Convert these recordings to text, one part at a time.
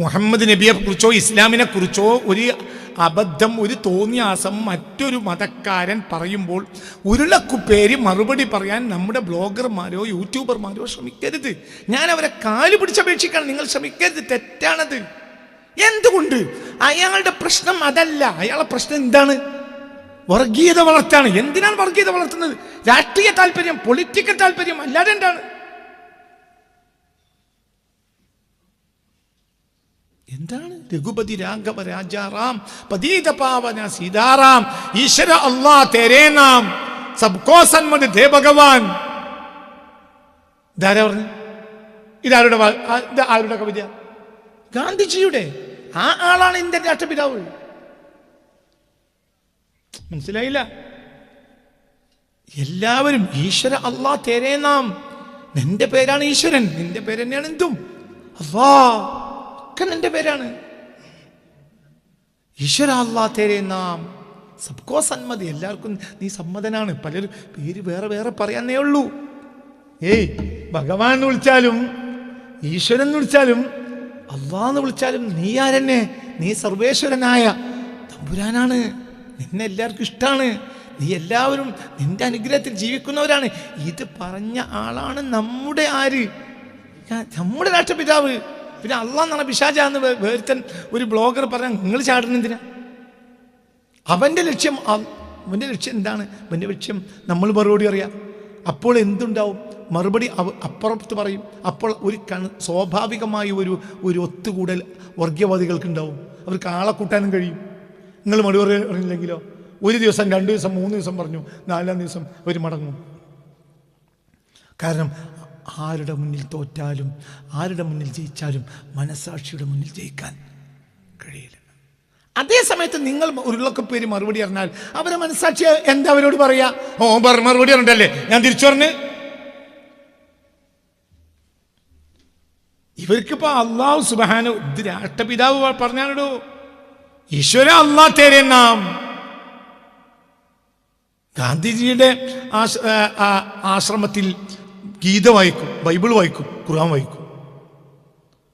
മുഹമ്മദ് നബിയെ കുറിച്ചോ ഇസ്ലാമിനെ കുറിച്ചോ ഒരു അബദ്ധം, ഒരു തോന്നിയാസം മറ്റൊരു മതക്കാരൻ പറയുമ്പോൾ ഉരുളക്കുപ്പേരി മറുപടി പറയാൻ നമ്മുടെ ബ്ലോഗർമാരോ യൂട്യൂബർമാരോ ശ്രമിക്കരുത്. ഞാൻ അവരെ കാല് പിടിച്ചപേക്ഷിക്കണം, നിങ്ങൾ ശ്രമിക്കരുത്, തെറ്റാണത്. എന്തുകൊണ്ട്? അയാളുടെ പ്രശ്നം അതല്ല. അയാളുടെ പ്രശ്നം എന്താണ്? വർഗീയത വളർത്താണ്. എന്തിനാണ് വർഗീയത വളർത്തുന്നത്? രാഷ്ട്രീയ താല്പര്യം, പൊളിറ്റിക്കൽ താല്പര്യം, അല്ലാതെ എന്താണ്? എന്താണ്? രഘുപതി രാഘവ രാജാറാം പതീത പാവന സീതാറാം ഈശ്വര അല്ലാ തേരേ നാം സബ്കോ സന്മത് ദേ ഭഗവാൻ. ഇതാരാ പറഞ്ഞു? ഇതാരുടെ ആരുടെ കവിത? ഗാന്ധിജിയുടെ. ആ ആളാണ് ഇന്ത്യൻ രാഷ്ട്രപിതാവ്. മനസ്സിലായില്ല? എല്ലാവരും ഈശ്വര അല്ലാ തേരേ നാം, നിന്റെ പേരാണ് ഈശ്വരൻ, നിന്റെ പേര് തന്നെയാണ് എന്തും. അല്ലാ ഒക്കെ നിന്റെ പേരാണ്. ഈശ്വര അല്ലാ തേരേ നാം സബ്കോ സന്മതി, എല്ലാവർക്കും നീ സമ്മതനാണ്. പലരും പേര് വേറെ വേറെ പറയാന്നേ ഉള്ളൂ. ഭഗവാൻ എന്ന് വിളിച്ചാലും ഈശ്വരൻ എന്ന് വിളിച്ചാലും അല്ലാ എന്ന് വിളിച്ചാലും നീ ആരെന്നെ? നീ സർവേശ്വരനായ തമ്പുരാനാണ്. നിന്നെ എല്ലാവർക്കും ഇഷ്ടമാണ്. നീ എല്ലാവരും നിന്റെ അനുഗ്രഹത്തിൽ ജീവിക്കുന്നവരാണ്. ഇത് പറഞ്ഞ ആളാണ് നമ്മുടെ ആര്? നമ്മുടെ രാഷ്ട്രപിതാവ്. പിന്നെ അള്ളാഹ് എന്നാണ് പിശാചാന്ന് വേർത്തൻ ഒരു ബ്ലോഗർ പറഞ്ഞാൽ നിങ്ങൾ ചാടുന്ന എന്തിനാ? അവൻ്റെ ലക്ഷ്യം എന്താണ്? അവൻ്റെ ലക്ഷ്യം നമ്മൾ മറുപടി അറിയാം. അപ്പോൾ എന്തുണ്ടാവും? മറുപടി അപ്പുറത്ത് പറയും. അപ്പോൾ ഒരു സ്വാഭാവികമായ ഒരു ഒത്തുകൂടൽ വർഗീയവാദികൾക്കുണ്ടാവും. അവർക്ക് ആളെ കൂട്ടാനും കഴിയും. നിങ്ങൾ മറുപടി അറിയില്ലെങ്കിലോ? ഒരു ദിവസം, 2 ദിവസം, 3 ദിവസം പറഞ്ഞു, 4-ാം ദിവസം അവർ മടങ്ങും. കാരണം ആരുടെ മുന്നിൽ തോറ്റാലും ആരുടെ മുന്നിൽ ജയിച്ചാലും മനസാക്ഷിയുടെ മുന്നിൽ ജയിക്കാൻ കഴിയില്ല. അതേ സമയത്ത് നിങ്ങൾ ഉരുളക്കുപ്പേര് മറുപടി അറിഞ്ഞാൽ അവരെ മനസാക്ഷി എന്താ അവരോട് പറയാ? മറുപടി അറിഞ്ഞല്ലേ ഞാൻ തിരിച്ചു പറഞ്ഞ്. ഇവർക്കിപ്പോ അല്ലാഹു സുബ്ഹാനഹു ഇത് രാഷ്ട്രപിതാവ് പറഞ്ഞാലോ, ഈശ്വര അല്ലാ തേരേ നാം. ഗാന്ധിജിയുടെ ആശ്രമത്തിൽ ഗീത വായിക്കും, ബൈബിൾ വായിക്കും, ഖുർആൻ വായിക്കും,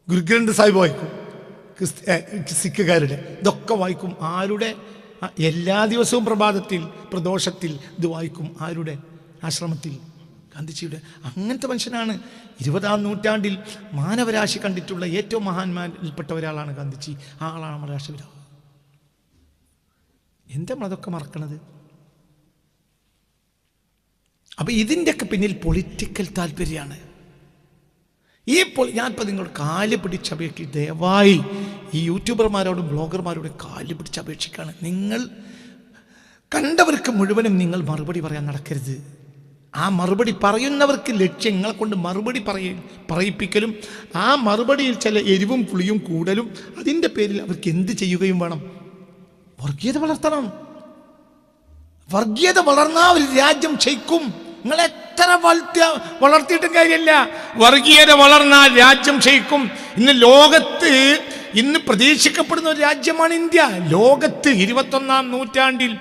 ഗുരുഗ്രന്ഥ സാഹിബ് വായിക്കും, സിഖുകാരുടെ ഇതൊക്കെ വായിക്കും. ആരുടെ? എല്ലാ ദിവസവും പ്രഭാതത്തിൽ പ്രദോഷത്തിൽ ഇത് വായിക്കും. ആരുടെ? ആശ്രമത്തിൽ, ഗാന്ധിജിയുടെ. അങ്ങനത്തെ മനുഷ്യനാണ് 20-ാം നൂറ്റാണ്ടിൽ മാനവരാശി കണ്ടിട്ടുള്ള ഏറ്റവും മഹാന്മാരിൽപ്പെട്ട ഒരാളാണ് ഗാന്ധിജി. ആ ആളാണ് നമ്മുടെ രാഷ്ട്രപിതാവ്. എന്താ നമ്മളതൊക്കെ മറക്കണത്? അപ്പം ഇതിൻ്റെയൊക്കെ പിന്നിൽ പൊളിറ്റിക്കൽ താല്പര്യമാണ്. ഞാനിപ്പോൾ നിങ്ങളോട് കാല് പിടിച്ചപേക്ഷി ദയവായി ഈ യൂട്യൂബർമാരോടും ബ്ലോഗർമാരോടും കാല് പിടിച്ചപേക്ഷിക്കുകയാണ്. നിങ്ങൾ കണ്ടവർക്ക് മുഴുവനും നിങ്ങൾ മറുപടി പറയാൻ നടക്കരുത്. ആ മറുപടി പറയുന്നവർക്ക് ലക്ഷ്യങ്ങളെ കൊണ്ട് മറുപടി പറയിപ്പിക്കലും ആ മറുപടിയിൽ ചില എരിവും പുളിയും കൂടലും അതിൻ്റെ പേരിൽ അവർക്ക് എന്ത് ചെയ്യുകയും വേണം? വർഗീയത വളർത്തണം. വർഗീയത വളർന്നാൽ ഒരു രാജ്യം ക്ഷയിക്കും. നിങ്ങൾ എത്ര വളർത്തിയിട്ടും കാര്യമില്ല. വർഗീയത വളർന്നാൽ രാജ്യം ക്ഷയിക്കും. ഇന്ന് ലോകത്ത് പ്രതീക്ഷിക്കപ്പെടുന്ന ഒരു രാജ്യമാണ് ഇന്ത്യ. ലോകത്ത് 21-ാം നൂറ്റാണ്ടിൽ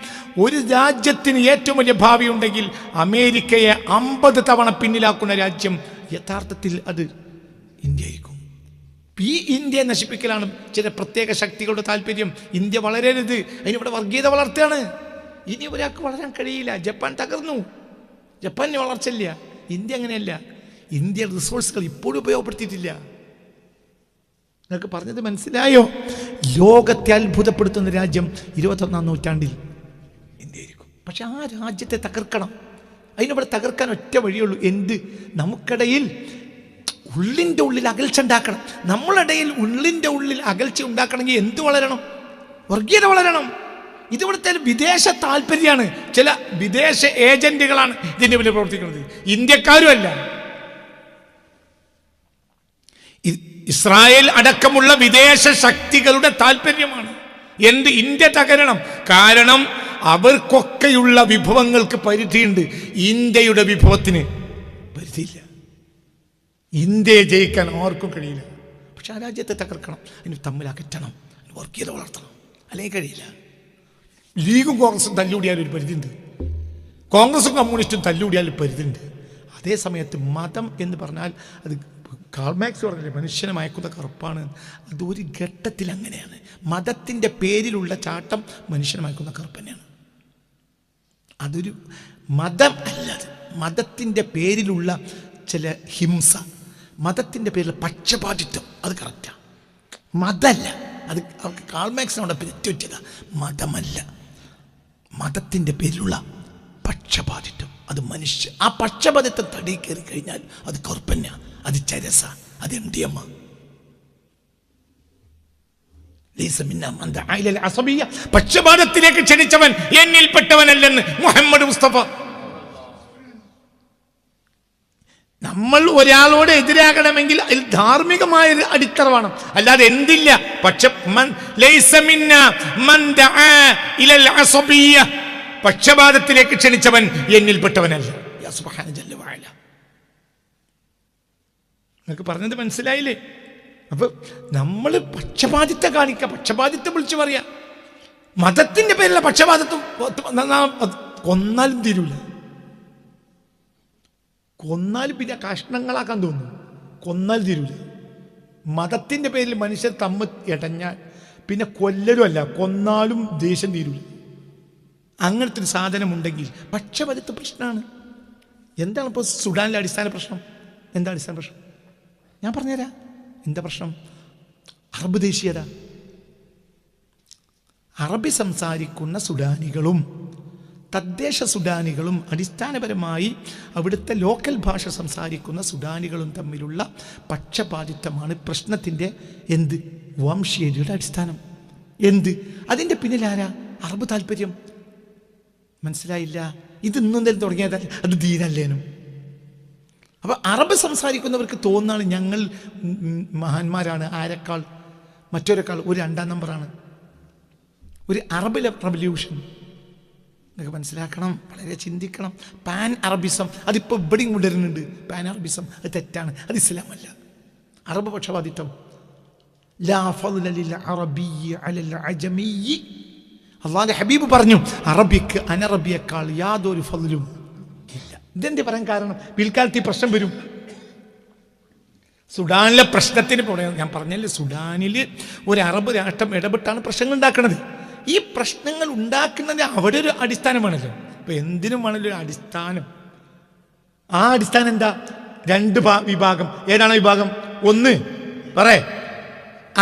ഒരു രാജ്യത്തിന് ഏറ്റവും വലിയ ഭാവി ഉണ്ടെങ്കിൽ അമേരിക്കയെ 50 തവണ പിന്നിലാക്കുന്ന രാജ്യം യഥാർത്ഥത്തിൽ അത് ഇന്ത്യ ആയിരിക്കും. ഈ ഇന്ത്യയെ നശിപ്പിക്കലാണ് ചില പ്രത്യേക ശക്തികളുടെ താല്പര്യം. ഇന്ത്യ വളരരുത്, അതിനിവിടെ വർഗീയത വളർത്തുകയാണ്. ഇനി ഒരാൾക്ക് വളരാൻ കഴിയില്ല. ജപ്പാൻ തകർന്നു, ജപ്പാനിന് വളർച്ചയില്ല. ഇന്ത്യ അങ്ങനെയല്ല. ഇന്ത്യ റിസോഴ്സുകൾ ഇപ്പോഴും ഉപയോഗപ്പെടുത്തിയിട്ടില്ല. നിങ്ങൾക്ക് പറഞ്ഞത് മനസ്സിലായോ? ലോകത്തെ അത്ഭുതപ്പെടുത്തുന്ന രാജ്യം 21-ാം നൂറ്റാണ്ടിൽ ഇന്ത്യ ആയിരിക്കും. പക്ഷെ ആ രാജ്യത്തെ തകർക്കണം. അതിനിവിടെ തകർക്കാൻ ഒറ്റ വഴിയുള്ളൂ. എന്ത്? നമുക്കിടയിൽ ഉള്ളിൻ്റെ ഉള്ളിൽ അകൽച്ച ഉണ്ടാക്കണം. നമ്മളിടയിൽ ഉള്ളിൻ്റെ ഉള്ളിൽ അകൽച്ച ഉണ്ടാക്കണമെങ്കിൽ എന്ത് വളരണം? വർഗീയത വളരണം. ഇതിവിടുത്തെ വിദേശ താല്പര്യമാണ്. ചില വിദേശ ഏജന്റുകളാണ് ഇതിൻ്റെ പിന്നിൽ പ്രവർത്തിക്കുന്നത്. ഇന്ത്യക്കാരും അല്ല. ഇസ്രായേൽ അടക്കമുള്ള വിദേശ ശക്തികളുടെ താല്പര്യമാണ്. എന്ത്? ഇന്ത്യ തകരണം. കാരണം അവർക്കൊക്കെയുള്ള വിഭവങ്ങൾക്ക് പരിധിയുണ്ട്. ഇന്ത്യയുടെ വിഭവത്തിന് പരിധിയില്ല. ഇന്ത്യയെ ജയിക്കാൻ ആർക്കും കഴിയില്ല. പക്ഷെ ആ രാജ്യത്തെ തകർക്കണം, അതിന് തമ്മിൽ അകറ്റണം, വർഗീയത വളർത്തണം, അല്ലെങ്കിൽ കഴിയില്ല. ലീഗും കോൺഗ്രസും തല്ലുകൂടിയാൽ ഒരു പരിധിയുണ്ട്. കോൺഗ്രസും കമ്മ്യൂണിസ്റ്റും തല്ലുകൂടിയാൽ ഒരു പരിധിയുണ്ട്. അതേ സമയത്ത് മതം എന്ന് പറഞ്ഞാൽ അത് കാൾ മാർക്സ് പറഞ്ഞില്ലേ മനുഷ്യനെ മയക്കുന്ന കറുപ്പാണ്. അതൊരു ഘട്ടത്തിൽ അങ്ങനെയാണ്. മതത്തിൻ്റെ പേരിലുള്ള ചാട്ടം മനുഷ്യനെ മയക്കുന്ന കറുപ്പ് തന്നെയാണ്. അതൊരു മതം അല്ലത്. മതത്തിൻ്റെ പേരിലുള്ള ചില ഹിംസ, മതത്തിൻ്റെ പേരിലുള്ള പക്ഷപാതിത്വം, അത് കറക്റ്റാണ്. മതമല്ല അത്. അവർക്ക് കാൾ മാർക്സിനോട് തെറ്റുപറ്റിയതാ. മതമല്ല, മതത്തിൻ്റെ പേരിലുള്ള പക്ഷപാതിത്വം, അത് മനുഷ്യ. ആ പക്ഷപാതിത്വം തടി കയറി കഴിഞ്ഞാൽ അത് കറുപ്പന്ന, അത് ചരസ, അത് MDMA. പക്ഷപാതത്തിലേക്ക് ക്ഷണിച്ചവൻ എന്നിൽപ്പെട്ടവനല്ലെന്ന് മുഹമ്മദ് മുസ്തഫ. നമ്മൾ ഒരാളോട് എതിരാകണമെങ്കിൽ അതിൽ ധാർമ്മികമായ ഒരു അടിത്തറ വേണം. അല്ലാതെ എന്തില്ല. പക്ഷപാതത്തിലേക്ക് ക്ഷണിച്ചവൻ എന്നിൽപ്പെട്ടവനല്ല. നിങ്ങൾക്ക് പറഞ്ഞത് മനസ്സിലായില്ലേ? അപ്പൊ നമ്മൾ പക്ഷപാതിത്വം കാണിക്കുക, പക്ഷപാതിത്വം വിളിച്ചു പറയാ. മതത്തിന്റെ പേരിലുള്ള പക്ഷപാതിത്വം കൊന്നാലും തീരൂല. കൊന്നാലും പിന്നെ കഷ്ണങ്ങളാക്കാൻ തോന്നും. കൊന്നാൽ തീരൂല. മതത്തിന്റെ പേരിൽ മനുഷ്യർ തമ്മിൽ ഇടഞ്ഞാൽ പിന്നെ കൊല്ലലും അല്ല, കൊന്നാലും ദേഷ്യം തീരൂല. അങ്ങനത്തെ ഒരു സാധനം ഉണ്ടെങ്കിൽ പക്ഷപാതിത്വ പ്രശ്നമാണ്. എന്താണ് ഇപ്പോൾ സുഡാനിലെ അടിസ്ഥാന പ്രശ്നം? എന്താ അടിസ്ഥാന പ്രശ്നം? ഞാൻ പറഞ്ഞുതരാം. എന്താ പ്രശ്നം? അറബ് ദേശീയത. അറബി സംസാരിക്കുന്ന സുഡാനികളും തദ്ദേശ സുഡാനികളും അടിസ്ഥാനപരമായി അവിടുത്തെ ലോക്കൽ ഭാഷ സംസാരിക്കുന്ന സുഡാനികളും തമ്മിലുള്ള പക്ഷപാതിത്വമാണ് പ്രശ്നത്തിൻ്റെ വംശീയതയുടെ അടിസ്ഥാനം. അതിൻ്റെ പിന്നിലാരാ? അറബ് താല്പര്യം. മനസ്സിലായില്ല? ഇത് ഇന്നൊന്നും തുടങ്ങിയതല്ല, അത് ദീനല്ലേനും. അപ്പോൾ അറബ് സംസാരിക്കുന്നവർക്ക് തോന്നാണ് ഞങ്ങൾ മഹാന്മാരാണ്, ആരെക്കാൾ മറ്റൊരെക്കാൾ ഒരു 2ാം നമ്പറാണ്. ഒരു അറബ് റവല്യൂഷൻ നിങ്ങൾക്ക് മനസ്സിലാക്കണം, വളരെ ചിന്തിക്കണം. പാൻ അറബിസം അതിപ്പോൾ ഇവിടെയും കൊണ്ടുവരുന്നുണ്ട്. പാൻ അറബിസം അത് തെറ്റാണ്, അത് ഇസ്ലാമല്ല. അറബ് പക്ഷപാതിത്വം. ലാ ഫദ്ല ലിൽ അറബിയ്യി അലൽ അജമിയ്യി. അല്ലാഹുവിൻ്റെ ഹബീബ് പറഞ്ഞു, അറബിക്ക് അനറബിയേക്കാൾ യാതൊരു ഫദ്ലും ഇല്ല. ഇതെന്ത് പറയാൻ കാരണം? പിൽക്കാലത്ത് ഈ പ്രശ്നം വരും. സുഡാനിലെ പ്രശ്നത്തിന് ഞാൻ പറഞ്ഞല്ലേ, സുഡാനിൽ ഒരു അറബ് രാഷ്ട്രം ഇടപെട്ടാണ് പ്രശ്നങ്ങൾ ഉണ്ടാക്കുന്നത്. ഈ പ്രശ്നങ്ങൾ ഉണ്ടാക്കുന്നത് അവിടെ ഒരു അടിസ്ഥാനമാണല്ലോ. ഇപ്പൊ എന്തിനും ആണല്ലോ ഒരു അടിസ്ഥാനം. ആ അടിസ്ഥാനം എന്താ? 2 വിഭാഗം. ഏതാണ് വിഭാഗം? 1 പറയേ,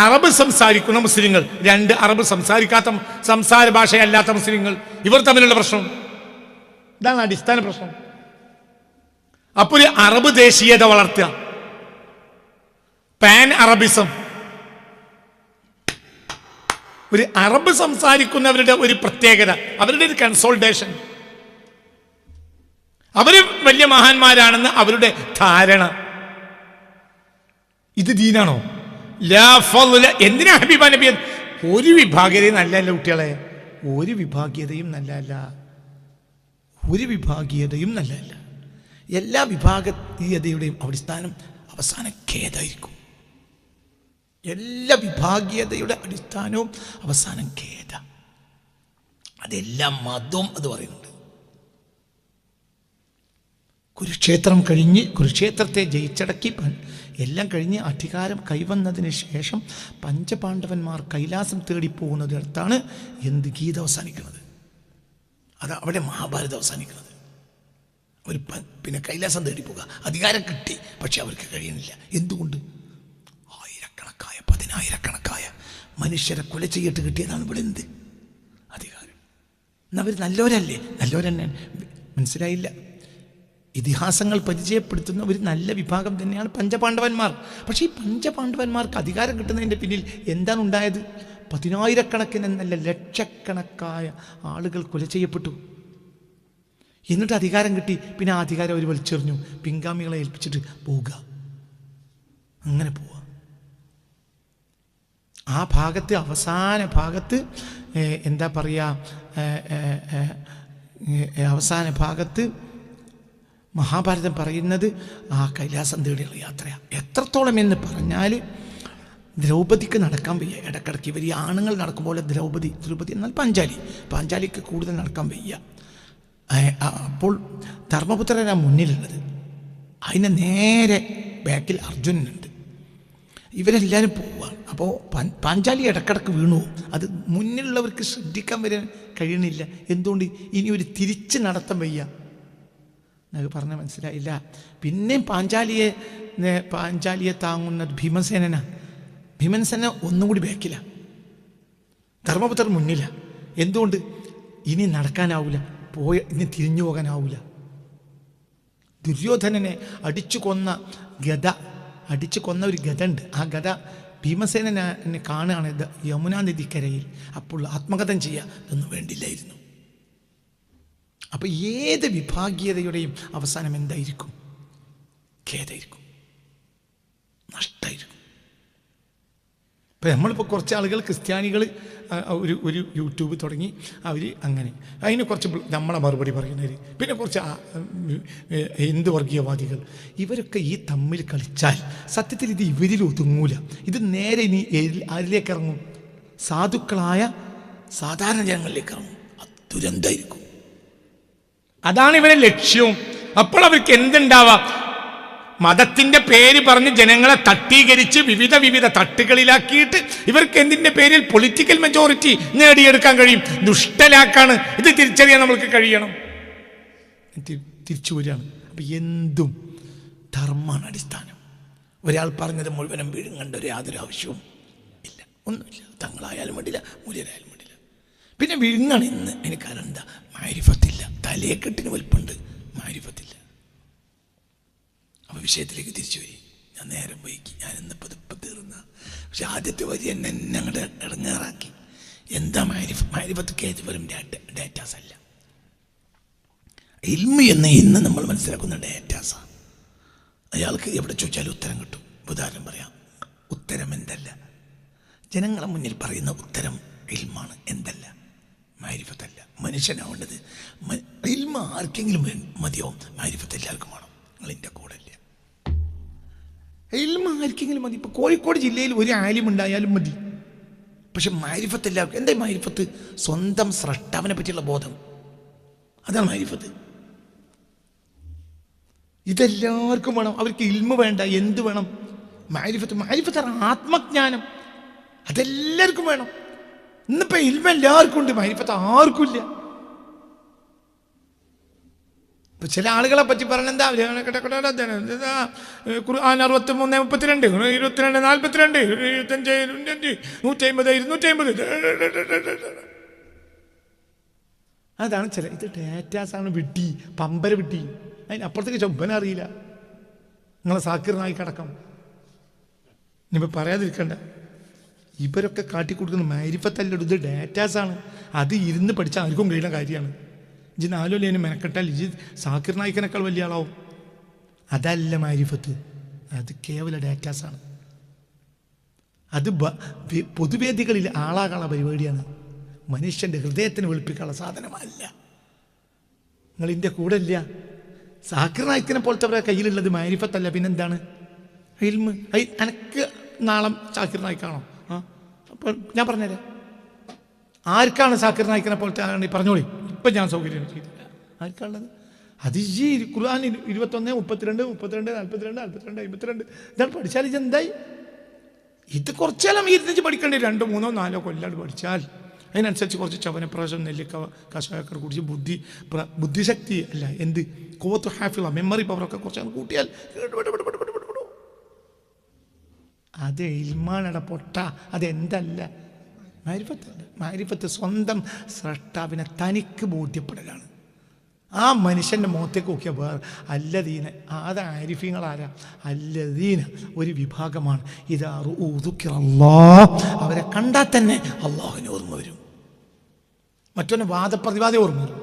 അറബ് സംസാരിക്കുന്ന മുസ്ലിങ്ങൾ. 2 അറബ് സംസാരിക്കാത്ത, സംസാര ഭാഷയല്ലാത്ത മുസ്ലിങ്ങൾ. ഇവർ തമ്മിലുള്ള പ്രശ്നം. ഇതാണ് അടിസ്ഥാന പ്രശ്നം. അപ്പോൾ ഒരു അറബ് ദേശീയത വളർത്തുക, പാൻ അറബിസം. ഒരു അറബ് സംസാരിക്കുന്നവരുടെ ഒരു പ്രത്യേകത, അവരുടെ ഒരു കൺസോൾട്ടേഷൻ, അവര് വലിയ മഹാന്മാരാണെന്ന് അവരുടെ ധാരണ. ഇത് ദീനാണോ? എന്തിനാ ഹബീബ നബി? ഒരു വിഭാഗീയതയും നല്ലതല്ല കുട്ടികളെ. ഒരു വിഭാഗീയതയും നല്ലതല്ല. ഒരു വിഭാഗീയതയും നല്ലതല്ല. എല്ലാ വിഭാഗീയതയുടെയും അടിസ്ഥാനം അവസാനം ഖേദായിരിക്കും. എല്ലാ വിഭാഗീയതയുടെ അടിസ്ഥാനവും അവസാനം ഖേദ. അതെല്ലാം മതവും അത് പറയുന്നുണ്ട്. കുരുക്ഷേത്രം കഴിഞ്ഞ്, കുരുക്ഷേത്രത്തെ ജയിച്ചടക്കി എല്ലാം കഴിഞ്ഞ് അധികാരം കൈവന്നതിന് ശേഷം പഞ്ചപാണ്ഡവന്മാർ കൈലാസം തേടിപ്പോകുന്നതിനടുത്താണ് ഗീത അവസാനിക്കുന്നത്. അത് അവിടെ മഹാഭാരതം അവസാനിക്കുന്നത്. അവർ പിന്നെ കൈലാസം തേടിപ്പോകുക, അധികാരം കിട്ടി, പക്ഷെ അവർക്ക് കഴിയുന്നില്ല. എന്തുകൊണ്ട്? 10,000-കണക്കായ മനുഷ്യരെ കൊല ചെയ്തിട്ട് കിട്ടിയതാണ് ഇവിടെ അധികാരം. എന്നാൽ അവർ നല്ലവരല്ലേ? നല്ലവരെന്നെ. മനസ്സിലായില്ല? ഇതിഹാസങ്ങൾ പരിചയപ്പെടുത്തുന്ന ഒരു നല്ല വിഭാഗം തന്നെയാണ് പഞ്ചപാണ്ഡവന്മാർ. പക്ഷേ ഈ പഞ്ചപാണ്ഡവന്മാർക്ക് അധികാരം കിട്ടുന്നതിൻ്റെ പിന്നിൽ എന്താണ് ഉണ്ടായത്? 10,000-കണക്കിന് എന്നല്ല, ലക്ഷക്കണക്കായ ആളുകൾ കൊല ചെയ്യപ്പെട്ടു. എന്നിട്ട് അധികാരം കിട്ടി. പിന്നെ ആ അധികാരം അവർ വലിച്ചെറിഞ്ഞു, പിൻഗാമികളെ ഏൽപ്പിച്ചിട്ട് പോവുക. അങ്ങനെ പോവുക. ആ ഭാഗത്ത്, അവസാന ഭാഗത്ത് എന്താ പറയുക, അവസാന ഭാഗത്ത് മഹാഭാരതം പറയുന്നത് ആ കൈലാസം തേടിയുള്ള യാത്രയാണ്. എത്രത്തോളം എന്ന് പറഞ്ഞാൽ ദ്രൗപദിക്ക് നടക്കാൻ വയ്യ. ഇടക്കിടയ്ക്ക് ഇവർ ഈ ആണുങ്ങൾ നടക്കുമ്പോൾ ദ്രൗപദി എന്നാൽ പാഞ്ചാലിക്ക് കൂടുതൽ നടക്കാൻ വയ്യ. അപ്പോൾ ധർമ്മപുത്രനാണ് മുന്നിലുള്ളത്. അതിനെ നേരെ ബാക്കിൽ അർജുനനുണ്ട്. ഇവരെല്ലാവരും പോവുകയാണ്. അപ്പോൾ പാഞ്ചാലി ഇടക്കിടക്ക് വീണു. അത് മുന്നിലുള്ളവർക്ക് ശ്രദ്ധിക്കാൻ വരെ കഴിയണില്ല. എന്തുകൊണ്ട്? ഇനി ഒരു തിരിച്ച് നടത്തം വയ്യ. അത് പറഞ്ഞാൽ മനസ്സിലായില്ല. പിന്നെയും പാഞ്ചാലിയെ താങ്ങുന്നത് ഭീമസേന. ഭീമസേന ഒന്നും കൂടി ബാക്കില, ധർമ്മപുത്രർ മുന്നില. എന്തുകൊണ്ട്? ഇനി നടക്കാനാവില്ല, ഇനി തിരിഞ്ഞു പോകാനാവില്ല. ദുര്യോധനനെ അടിച്ചു കൊന്ന ഒരു ഗത ഉണ്ട്. ആ ഗത ഭീമസേനനെ കാണുകയാണ് യമുനാ നദിക്കരയിൽ. അപ്പോൾ ആത്മകഥം ചെയ്യുക ഇതൊന്നും വേണ്ടില്ലായിരുന്നു. അപ്പം ഏത് വിഭാഗീയതയുടെയും അവസാനം എന്തായിരിക്കും? ഖേദമായിരിക്കും, നഷ്ടമായിരിക്കും. ഇപ്പം നമ്മളിപ്പോൾ കുറച്ച് ആളുകൾ ക്രിസ്ത്യാനികൾ ഒരു യൂട്യൂബ് തുടങ്ങി, അവർ അങ്ങനെ അതിന് കുറച്ച് നമ്മളെ മറുപടി പറയുന്നവർ, പിന്നെ കുറച്ച് ഹിന്ദു വർഗീയവാദികൾ, ഇവരൊക്കെ ഈ തമ്മിൽ കളിച്ചാൽ സത്യത്തിൽ ഇത് ഇവരിൽ ഒതുങ്ങൂല. ഇത് നേരെ ഇനി ആരിലേക്ക് ഇറങ്ങും? സാധുക്കളായ സാധാരണ ജനങ്ങളിലേക്ക് ഇറങ്ങും. അത് ദുരന്തമായിരിക്കും. അതാണ് ഇവരെ ലക്ഷ്യവും. അപ്പോൾ അവർക്ക് എന്തുണ്ടാവാം? മതത്തിന്റെ പേര് പറഞ്ഞ് ജനങ്ങളെ തട്ടീകരിച്ച് വിവിധ തട്ടുകളിലാക്കിയിട്ട് ഇവർക്ക് എന്തിന്റെ പേരിൽ പൊളിറ്റിക്കൽ മെജോറിറ്റി നേടിയെടുക്കാൻ കഴിയും. ദുഷ്ടലാക്കാണ്. ഇത് തിരിച്ചറിയാൻ നമ്മൾക്ക് കഴിയണം. തിരിച്ചു വരികയാണ്. അപ്പം എന്തും ധർമ്മമാണ് അടിസ്ഥാനം. ഒരാൾ പറഞ്ഞത് മുഴുവനും വിഴുങ്ങേണ്ട ഒരു യാതൊരു ആവശ്യവും ഇല്ല, ഒന്നുമില്ല. തങ്ങളായാലും വേണ്ടില്ല, മൂല്യരായാലും വേണ്ടില്ല. പിന്നെ വിഴുങ്ങണം. ഇന്ന് എനിക്ക് എന്താ മാരിഫത്തില്ല, തലയെക്കെട്ടിന് വലുപ്പുണ്ട്, മാരിഫത്തില്ല. അപ്പോൾ വിഷയത്തിലേക്ക് തിരിച്ചു വരി. ഞാൻ നേരം വൈകി, ഞാൻ ഇന്നിപ്പോൾ ഇതിപ്പോൾ തീർന്ന. പക്ഷെ ആദ്യത്തെ വരി എന്നെ അങ്ങോട്ട് ഇടങ്ങേറാക്കി. എന്താ മാരിഫത്ത്? കേത് വരും ഡേറ്റാസ് അല്ല. ഇൽമ എന്ന് ഇന്ന് നമ്മൾ മനസ്സിലാക്കുന്ന ഡേറ്റാസാണ്. അയാൾക്ക് എവിടെ ചോദിച്ചാലും ഉത്തരം കിട്ടും. ഉദാഹരണം പറയാം, ഉത്തരം എന്തല്ല? ജനങ്ങളെ മുന്നിൽ പറയുന്ന ഉത്തരം ഇൽമാണ്. എന്തല്ല? മാരിഫത്തല്ല. മനുഷ്യനാവേണ്ടത് ഇൽമ ആർക്കെങ്കിലും മതിയാവും, മാരിഫത്ത് എല്ലാവർക്കും വേണം. നിങ്ങളെൻ്റെ കൂടെ ഇല്ല. ഇൽമ ആർക്കെങ്കിലും മതി. ഇപ്പോൾ കോഴിക്കോട് ജില്ലയിൽ ഒരു ആലിം ഉണ്ടായാലും മതി. പക്ഷെ മാരിഫത്ത് എല്ലാവർക്കും. എന്താ മാരിഫത്ത്? സ്വന്തം സ്രഷ്ടാവിനെ പറ്റിയുള്ള ബോധം, അതാണ് മാരിഫത്ത്. ഇതെല്ലാവർക്കും വേണം. അവർക്ക് ഇൽമ വേണ്ട, എന്ത് വേണം? മാരിഫത്ത് ആത്മജ്ഞാനം, അതെല്ലാവർക്കും വേണം. ഇന്നിപ്പോൾ ഇൽമ എല്ലാവർക്കും ഉണ്ട്, മാരിഫത്ത് ആർക്കും ഇല്ല. ഇപ്പം ചില ആളുകളെ പറ്റി പറഞ്ഞെന്താ, ഖുർആൻ 63:32, 22:42, 75, 150, 250. അതാണ് ചില. ഇത് ഡേറ്റാസാണ്. വിട്ടി, പമ്പര വിട്ടി. അതിനപ്പുറത്തേക്ക് ചൊമ്പനറിയില്ല. നിങ്ങളെ സാക്കിർ നായിക്കടക്കം. ഇനിയിപ്പോൾ പറയാതിരിക്കണ്ട. ഇവരൊക്കെ കാട്ടിക്കൊടുക്കുന്ന മാരിഫത്തല്ല, ഇത് ഡേറ്റാസാണ്. അത് ഇരുന്ന് പഠിച്ചാൽ ആർക്കും കഴിയുന്ന കാര്യമാണ്. ഇജ് 4 കൊല്ലം മെനക്കെട്ടാൽ ഇജ് സാക്കിർ നായിക്കിനേക്കാൾ വലിയ ആളാവും. അതല്ല മാരിഫത്ത്, അത് കേവല ഡേറ്റാസാണ്. അത് പൊതുവേദികളിൽ ആളാകാനുള്ള പരിപാടിയാണ്. മനുഷ്യൻ്റെ ഹൃദയത്തിന് വെളുപ്പിക്കാനുള്ള സാധനമല്ല. നിങ്ങളിൻ്റെ കൂടെ ഇല്ല. സാക്കിർ നായിക്കിനെ പോലത്തെ കയ്യിലുള്ളത് മാരിഫത്തല്ല, പിന്നെന്താണ്? ഇൽമ്. അനക്ക് നാളെ സാക്കിർ നായിക്കാണോ? അപ്പോൾ ഞാൻ പറഞ്ഞുതരാം. ആർക്കാണ് സാക്കിർ നായിക്കിനെ പോലത്തെ പറഞ്ഞോളി. ഇപ്പം ഞാൻ സൗകര്യം ചെയ്തില്ല. ആർക്കാണുള്ളത്? അത് ഈ ഖുർആൻ 21, 32, 42, 42, 42, 52 ഇതാണ് പഠിച്ചാൽ ഇതെന്തായി? ഇത് കുറച്ചെല്ലാം ഇരുന്നിച്ച് പഠിക്കേണ്ടി 2, 3, 4 കൊല്ലാണ്ട് പഠിച്ചാൽ അതിനനുസരിച്ച് കുറച്ച് ചവനപ്രാശം, നെല്ലിക്ക, കഷായക്കർ കുടിച്ച് ബുദ്ധിശക്തി അല്ല, എന്ത് കോത്ത് ഹാഫിള, മെമ്മറി പവറൊക്കെ കുറച്ച് കൂട്ടിയാൽ അത് ഇൽമാനട പൊട്ട. അതെന്തല്ല? മാരിഫത്തല്ല. മാരിഫത്ത് സ്വന്തം സ്രഷ്ടാവിനെ തനിക്ക് ബോധ്യപ്പെടലാണ്. ആ മനുഷ്യൻ്റെ മുഖത്തേക്ക് നോക്കിയാൽ വേറെ അല്ലദീന. അത് ആരിഫീങ്ങളാരാ? അല്ലദീന ഒരു വിഭാഗമാണ്. അവരെ കണ്ടാൽ തന്നെ അള്ളാഹുവിനെ ഓർമ്മ വരും. മറ്റൊന്ന് വാദപ്രതിവാദം ഓർമ്മ വരും.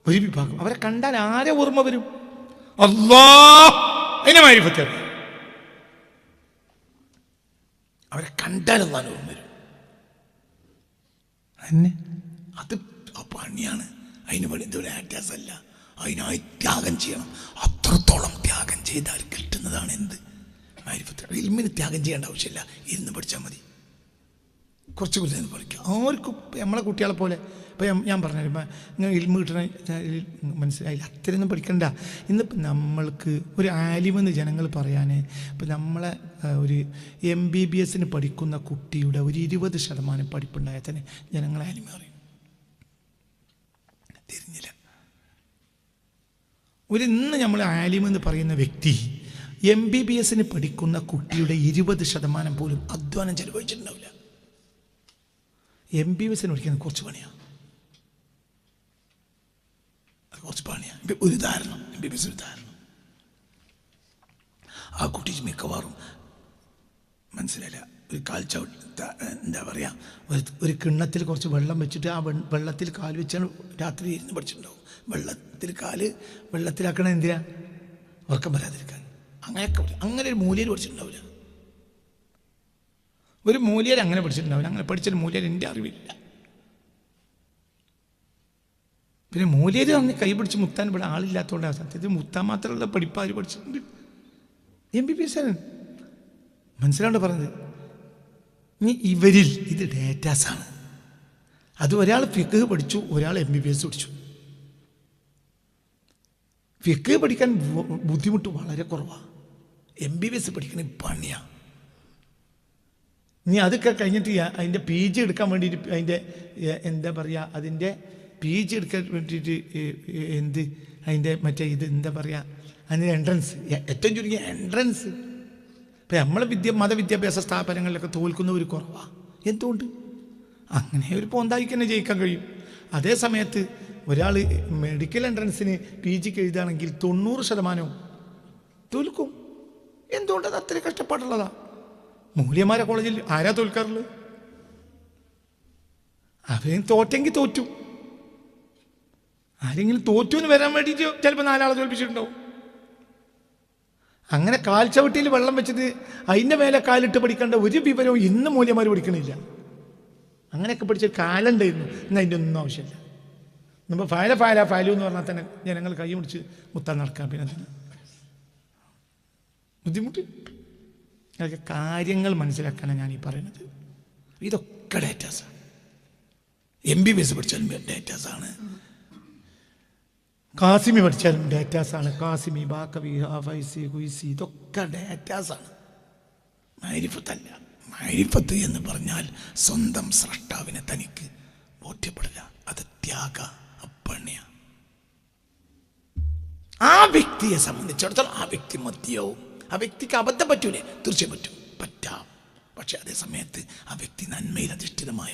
ഒരു വിഭാഗം അവരെ കണ്ടാൽ ആരെ ഓർമ്മ വരും? അല്ലാഹ്. അതിനെ മാരിഫത്ത്. അവരെ കണ്ടാൽ അള്ളാഹുവിനെ ഓർമ്മ വരും. തന്നെ അത് പണിയാണ്. അതിന് വേണ്ടി എന്തൊരു ആറ്റാസ് അല്ല, അതിനായി ത്യാഗം ചെയ്യണം. അത്രത്തോളം ത്യാഗം ചെയ്താൽ കിട്ടുന്നതാണ് എന്ത്? മാരിഫത്ത്. ഇൽമിന് ത്യാഗം ചെയ്യേണ്ട ആവശ്യമില്ല, ഇരുന്ന് പഠിച്ചാൽ മതി. കുറച്ച് കൂടുതൽ പഠിക്കുക. ആർക്കും നമ്മളെ കുട്ടികളെ പോലെ ഇപ്പം ഞാൻ പറഞ്ഞു ഇങ്ങനെ ഇൽമ കിട്ടണ മനസ്സിലായില്ല, അത്രയൊന്നും പഠിക്കണ്ട. ഇന്നിപ്പം നമ്മൾക്ക് ഒരു ആലിമെന്ന് ജനങ്ങൾ പറയാൻ ഇപ്പം നമ്മളെ ഒരു MBBS പഠിക്കുന്ന കുട്ടിയുടെ ഒരു 20% പഠിപ്പുണ്ടായാൽ തന്നെ ജനങ്ങൾ ആലിമ അറിയും. തിരിഞ്ഞില്ല. ഇന്ന് നമ്മൾ ആലിമെന്ന് പറയുന്ന വ്യക്തി MBBS പഠിക്കുന്ന കുട്ടിയുടെ 20% പോലും അധ്വാനം ചെലവഴിച്ചിട്ടുണ്ടാവില്ല. MBBS പഠിക്കുന്നത് കുറച്ച് പണിയാണ്, അത് കുറച്ച് പണിയാണ്. ഒരു ഉദാഹരണം, MBBS ഒരു ഉദാഹരണം. ആ കുട്ടി മിക്കവാറും മനസ്സിലായില്ല, ഒരു എന്താ പറയുക, ഒരു കിണ്ണത്തിൽ കുറച്ച് വെള്ളം വെച്ചിട്ട് ആ വെള്ളത്തിൽ കാല് വെച്ചാണ് രാത്രി ഇരുന്ന് പഠിച്ചിട്ടുണ്ടാവും. വെള്ളത്തിലാക്കണ എന്തിനാ? ഉറക്കം വരാതിരിക്കാൻ. അങ്ങനെ ഒരു മൂല്യം പഠിച്ചിട്ടുണ്ടാവില്ല. ഒരു മൂല്യം അങ്ങനെ പഠിച്ചിട്ടുണ്ടാവില്ല. അങ്ങനെ പഠിച്ചൊരു മൂല്യം എൻ്റെ അറിവില്ല. പിന്നെ മൂല്യം അന്ന് കൈ പിടിച്ച് മുത്താൻ ഇവിടെ ആളില്ലാത്തതുകൊണ്ടാണ്. സത്യത്തിൽ മുത്താൻ മാത്രമുള്ള പഠിപ്പാർ പഠിച്ചിട്ടുണ്ട്. MBBS മനസ്സിലാണ്ട് പറഞ്ഞത്. ഇനി ഇവരിൽ ഇത് ഡേറ്റാസാണ്. അത് ഒരാൾ ഫിഖ് പഠിച്ചു, ഒരാൾ MBBS പഠിച്ചു. ഫിഖ് പഠിക്കാൻ ബുദ്ധിമുട്ട് വളരെ കുറവാണ്, MBBS പഠിക്കണ പണിയാണ്. ഇനി അതൊക്കെ കഴിഞ്ഞിട്ട് അതിൻ്റെ PG എടുക്കാൻ വേണ്ടിയിട്ട് അതിൻ്റെ എന്താ പറയുക, അതിൻ്റെ PG എടുക്കാൻ വേണ്ടിയിട്ട് അതിൻ്റെ എന്താ പറയുക, അതിൻ്റെ എൻട്രൻസ്, ഏറ്റവും ചുരുങ്ങിയ എൻട്രൻസ്. ഇപ്പം നമ്മളെ മതവിദ്യാഭ്യാസ സ്ഥാപനങ്ങളിലൊക്കെ തോൽക്കുന്ന ഒരു കുറവാണ്. എന്തുകൊണ്ട്? അങ്ങനെ ഒരു പോന്തായിക്ക് തന്നെ ജയിക്കാൻ കഴിയും. അതേ സമയത്ത് ഒരാൾ മെഡിക്കൽ എൻട്രൻസിന് PGക്ക് എഴുതുകയാണെങ്കിൽ 90% തോൽക്കും. എന്തുകൊണ്ടത് അത്ര കഷ്ടപ്പാടുള്ളതാണ്? മൂല്യന്മാരെ കോളേജിൽ ആരാ തോൽക്കാറുള്ളത്? അവരും തോറ്റെങ്കിൽ തോറ്റു. ആരെങ്കിലും തോറ്റു എന്ന് വരാൻ വേണ്ടിയിട്ട് ചിലപ്പോൾ 4 ആളെ തോൽപ്പിച്ചിട്ടുണ്ടാവും. അങ്ങനെ കാൽച്ചവിട്ടിയിൽ വെള്ളം വെച്ചത് അതിൻ്റെ മേലെ കാലിട്ട് പഠിക്കേണ്ട ഒരു വിവരവും ഇന്ന് മൂല്യന്മാർ പഠിക്കണില്ല. അങ്ങനെയൊക്കെ പഠിച്ച കാലുണ്ടായിരുന്നു. ഇന്ന് അതിൻ്റെ ഒന്നും ആവശ്യമില്ല. നമ്മൾ ഫയലു എന്ന് പറഞ്ഞാൽ തന്നെ ജനങ്ങൾ കൈ പിടിച്ച് മുത്താൻ നടക്കാം. പിന്നെ ബുദ്ധിമുട്ട്. അതൊക്കെ കാര്യങ്ങൾ മനസ്സിലാക്കാനാണ് ഞാൻ ഈ പറയുന്നത്. ഇതൊക്കെ ഡേറ്റാസാണ്. MBBS പഠിച്ചാലും ഡേറ്റാസാണ്, കാസിമി പഠിച്ചാലും ഡേറ്റാസാണ്. കാസിമി, ബാക്കവി, ഫൈസി, കുയിസി, ഇതൊക്കെ ഡേറ്റാസാണ്. മഅരിഫത്തല്ല. മഅരിഫത്ത് എന്ന് പറഞ്ഞാൽ സ്വന്തം സ്രഷ്ടാവിനെ തനിക്ക് ബോധ്യപ്പെടില്ല. അത് ത്യാഗ, അപ്പണ്യ. ആ വ്യക്തിയെ സംബന്ധിച്ചിടത്തോളം ആ വ്യക്തി മതിയാവും. ആ വ്യക്തിക്ക് അബദ്ധം പറ്റൂലേ? തീർച്ചയായും പറ്റാം. പക്ഷെ അതേ സമയത്ത് ആ വ്യക്തി നന്മയിൽ അധിഷ്ഠിതമായ